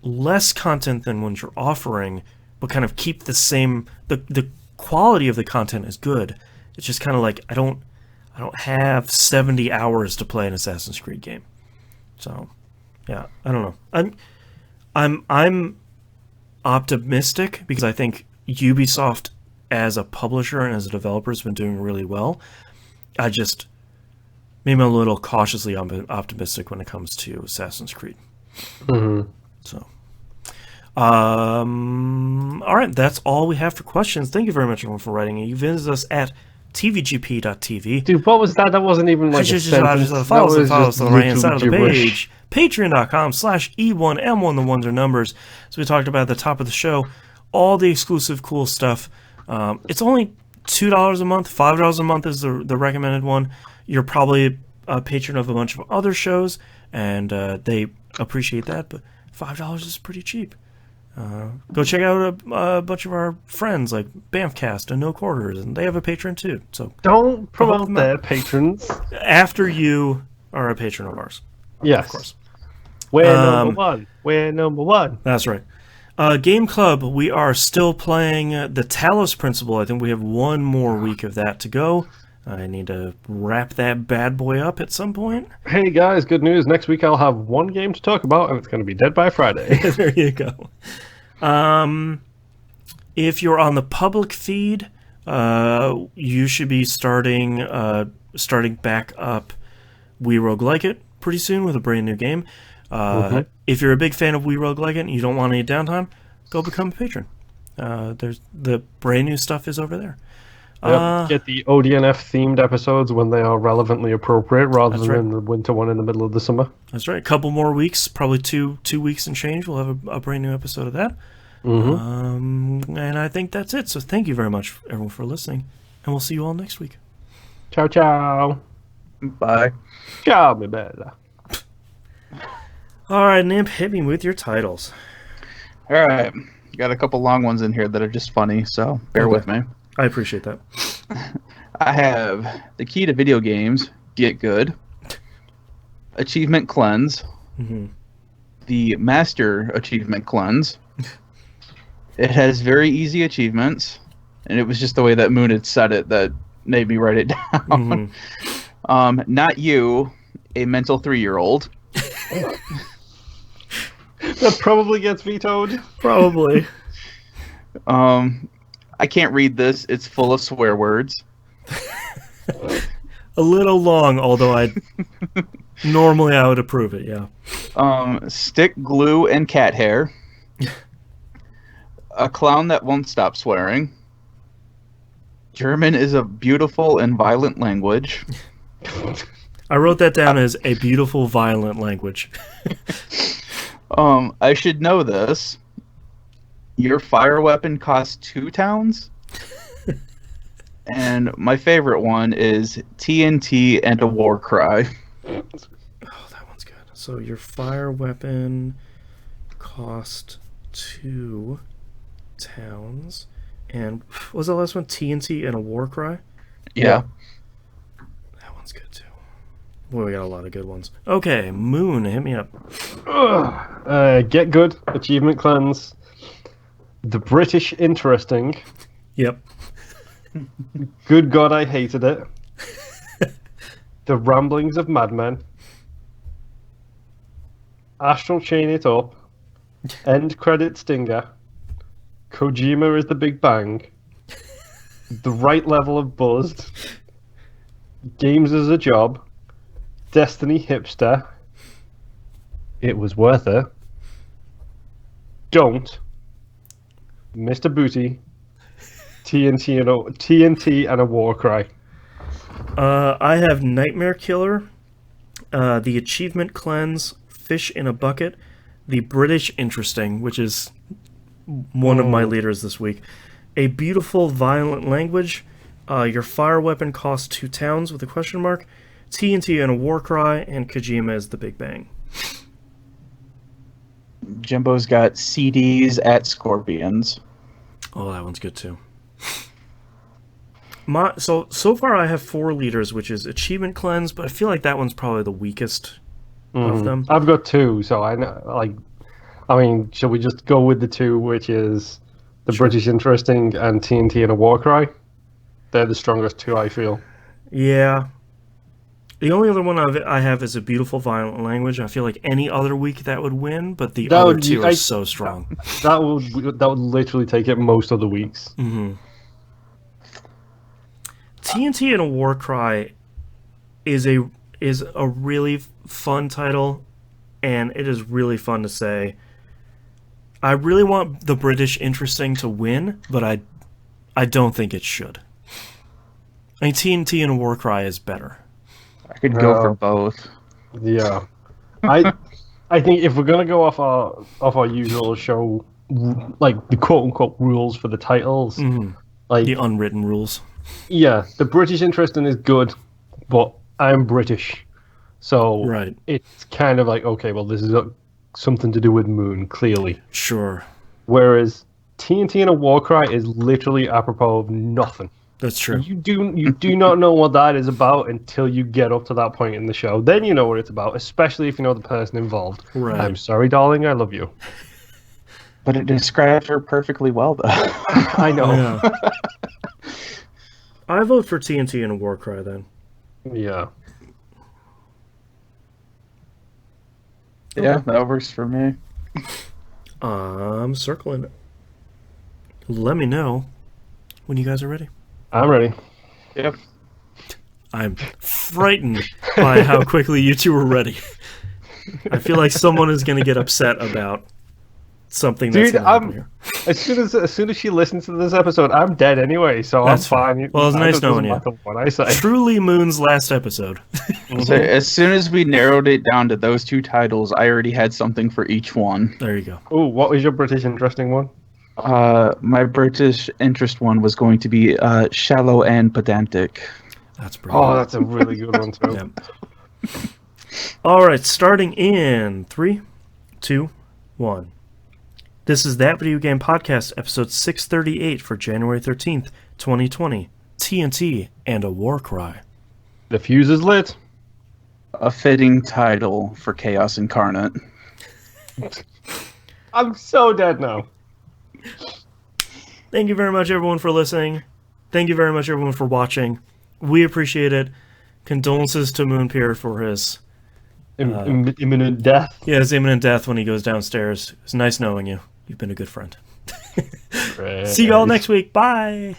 less content than what you're offering, but kind of keep the same. The quality of the content is good. It's just kind of like I don't have 70 hours to play an Assassin's Creed game. So, yeah, I don't know. I'm optimistic because I think Ubisoft as a publisher and as a developer has been doing really well. Maybe I'm a little cautiously optimistic when it comes to Assassin's Creed. Mm-hmm. So, all right, that's all we have for questions. Thank you very much, everyone, for writing. You visit us at tvgp.tv. Dude, what was that? That wasn't even like a sentence. Follow us on the right-hand side of the page. Patreon.com/E1M1, the ones are numbers. So we talked about at the top of the show, all the exclusive cool stuff. It's only $2 a month. $5 a month is the recommended one. You're probably a patron of a bunch of other shows, and they appreciate that, but $5 is pretty cheap. Go check out a bunch of our friends like Bamfcast and No Quarters, and they have a patron too. So don't promote their patrons after you are a patron of ours. Yes, of course. We're number one. We're number one. That's right. Game Club. We are still playing the Talos Principle. I think we have one more week of that to go. I need to wrap that bad boy up at some point. Hey guys, good news. Next week I'll have one game to talk about, and it's going to be Dead by Friday. There you go. If you're on the public feed, you should be starting back up We Rogue Like It pretty soon with a brand new game. If you're a big fan of We Rogue Like It and you don't want any downtime, go become a patron. There's the brand new stuff is over there. Get the ODNF themed episodes when they are relevantly appropriate, rather than the winter one in the middle of the summer. That's right. A couple more weeks, probably two weeks and change. We'll have a brand new episode of that. And I think that's it. So thank you very much, everyone, for listening, and we'll see you all next week. Ciao, ciao. Bye. Ciao, mi bella. All right, Nimp, hit me with your titles. All right. Got a couple long ones in here that are just funny, so bear with me. I appreciate that. I have the key to video games, get good. Achievement cleanse. Mm-hmm. The master achievement cleanse. It has very easy achievements, and it was just the way that Moon had said it that made me write it down. Mm-hmm. Not you, a mental 3-year-old. That probably gets vetoed. Probably. I can't read this. It's full of swear words. A little long, although normally I would approve it, yeah. Stick, glue, and cat hair. A clown that won't stop swearing. German is a beautiful and violent language. I wrote that down as a beautiful, violent language. I should know this. Your fire weapon costs 2 towns? And my favorite one is TNT and a war cry. Oh, that one's good. So your fire weapon cost 2 towns. And what was the last one? TNT and a war cry? Yeah. That one's good too. Boy, we got a lot of good ones. Okay, Moon, hit me up. Get good, achievement cleanse. The British interesting. Yep. Good God, I hated it. The Ramblings of Madmen. Astral Chain It Up. End Credit Stinger. Kojima is the Big Bang. The Right Level of Buzzed. Games as a Job. Destiny Hipster. It Was Worth It. Don't. Mr. Booty. TNT and a War Cry. I have Nightmare Killer, the Achievement Cleanse, Fish in a Bucket, the British Interesting, which is one of my leaders this week, A Beautiful Violent Language, Your Fire Weapon Costs 2 towns with a question mark, TNT and a War Cry, and Kojima is the Big Bang. Jimbo's got CDs at Scorpions. Oh, that one's good too. So far I have 4 leaders, which is Achievement Cleanse, but I feel like that one's probably the weakest of them. I've got 2, so I know. I mean, shall we just go with the 2, which is the British Interesting and TNT and a War Cry? They're the strongest 2, I feel. Yeah. The only other one I have is A Beautiful Violent Language. I feel like any other week that would win, but the other 2 are so strong. That would literally take it most of the weeks. Mm-hmm. TNT and a War Cry is a really fun title, and it is really fun to say. I really want the British Interesting to win, but I don't think it should. I mean, TNT and a War Cry is better. I could go for both. Yeah, I think if we're gonna go off our usual show, like the quote unquote rules for the titles, like the unwritten rules. Yeah, the British Interesting is good, but I'm British, so it's kind of like, okay, well, this is something to do with Moon, clearly. Sure. Whereas TNT and a War Cry is literally apropos of nothing. That's true. You do not know what that is about until you get up to that point in the show. Then you know what it's about, especially if you know the person involved. Right. I'm sorry, darling, I love you. But it describes her perfectly well, though. I know. Yeah. I vote for TNT and a War Cry, then. Yeah. Yeah, that works for me. I'm circling it. Let me know when you guys are ready. I'm ready. Yep. I'm frightened by how quickly you two are ready. I feel like someone is going to get upset about something that's going to happen here. As soon as she listens to this episode, I'm dead anyway, so that's I'm fine. Well, it's nice knowing you. What I say. Truly Moon's last episode. So as soon as we narrowed it down to those 2 titles, I already had something for each one. There you go. Oh, what was your British Interesting one? My British interest one was going to be shallow and pedantic. That's brilliant. Oh, that's a really good one too. Yep. All right, starting in 3, 2, 1. This is That Video Game Podcast, episode 638 for January 13th, 2020. TNT and a war cry. The fuse is lit. A fitting title for Chaos Incarnate. I'm so dead now. Thank you very much, everyone, for listening. Thank you very much, everyone, for watching. We appreciate it. Condolences to Moonpier for his... imminent death. Yeah, his imminent death when he goes downstairs. It's nice knowing you. You've been a good friend. See you all next week. Bye!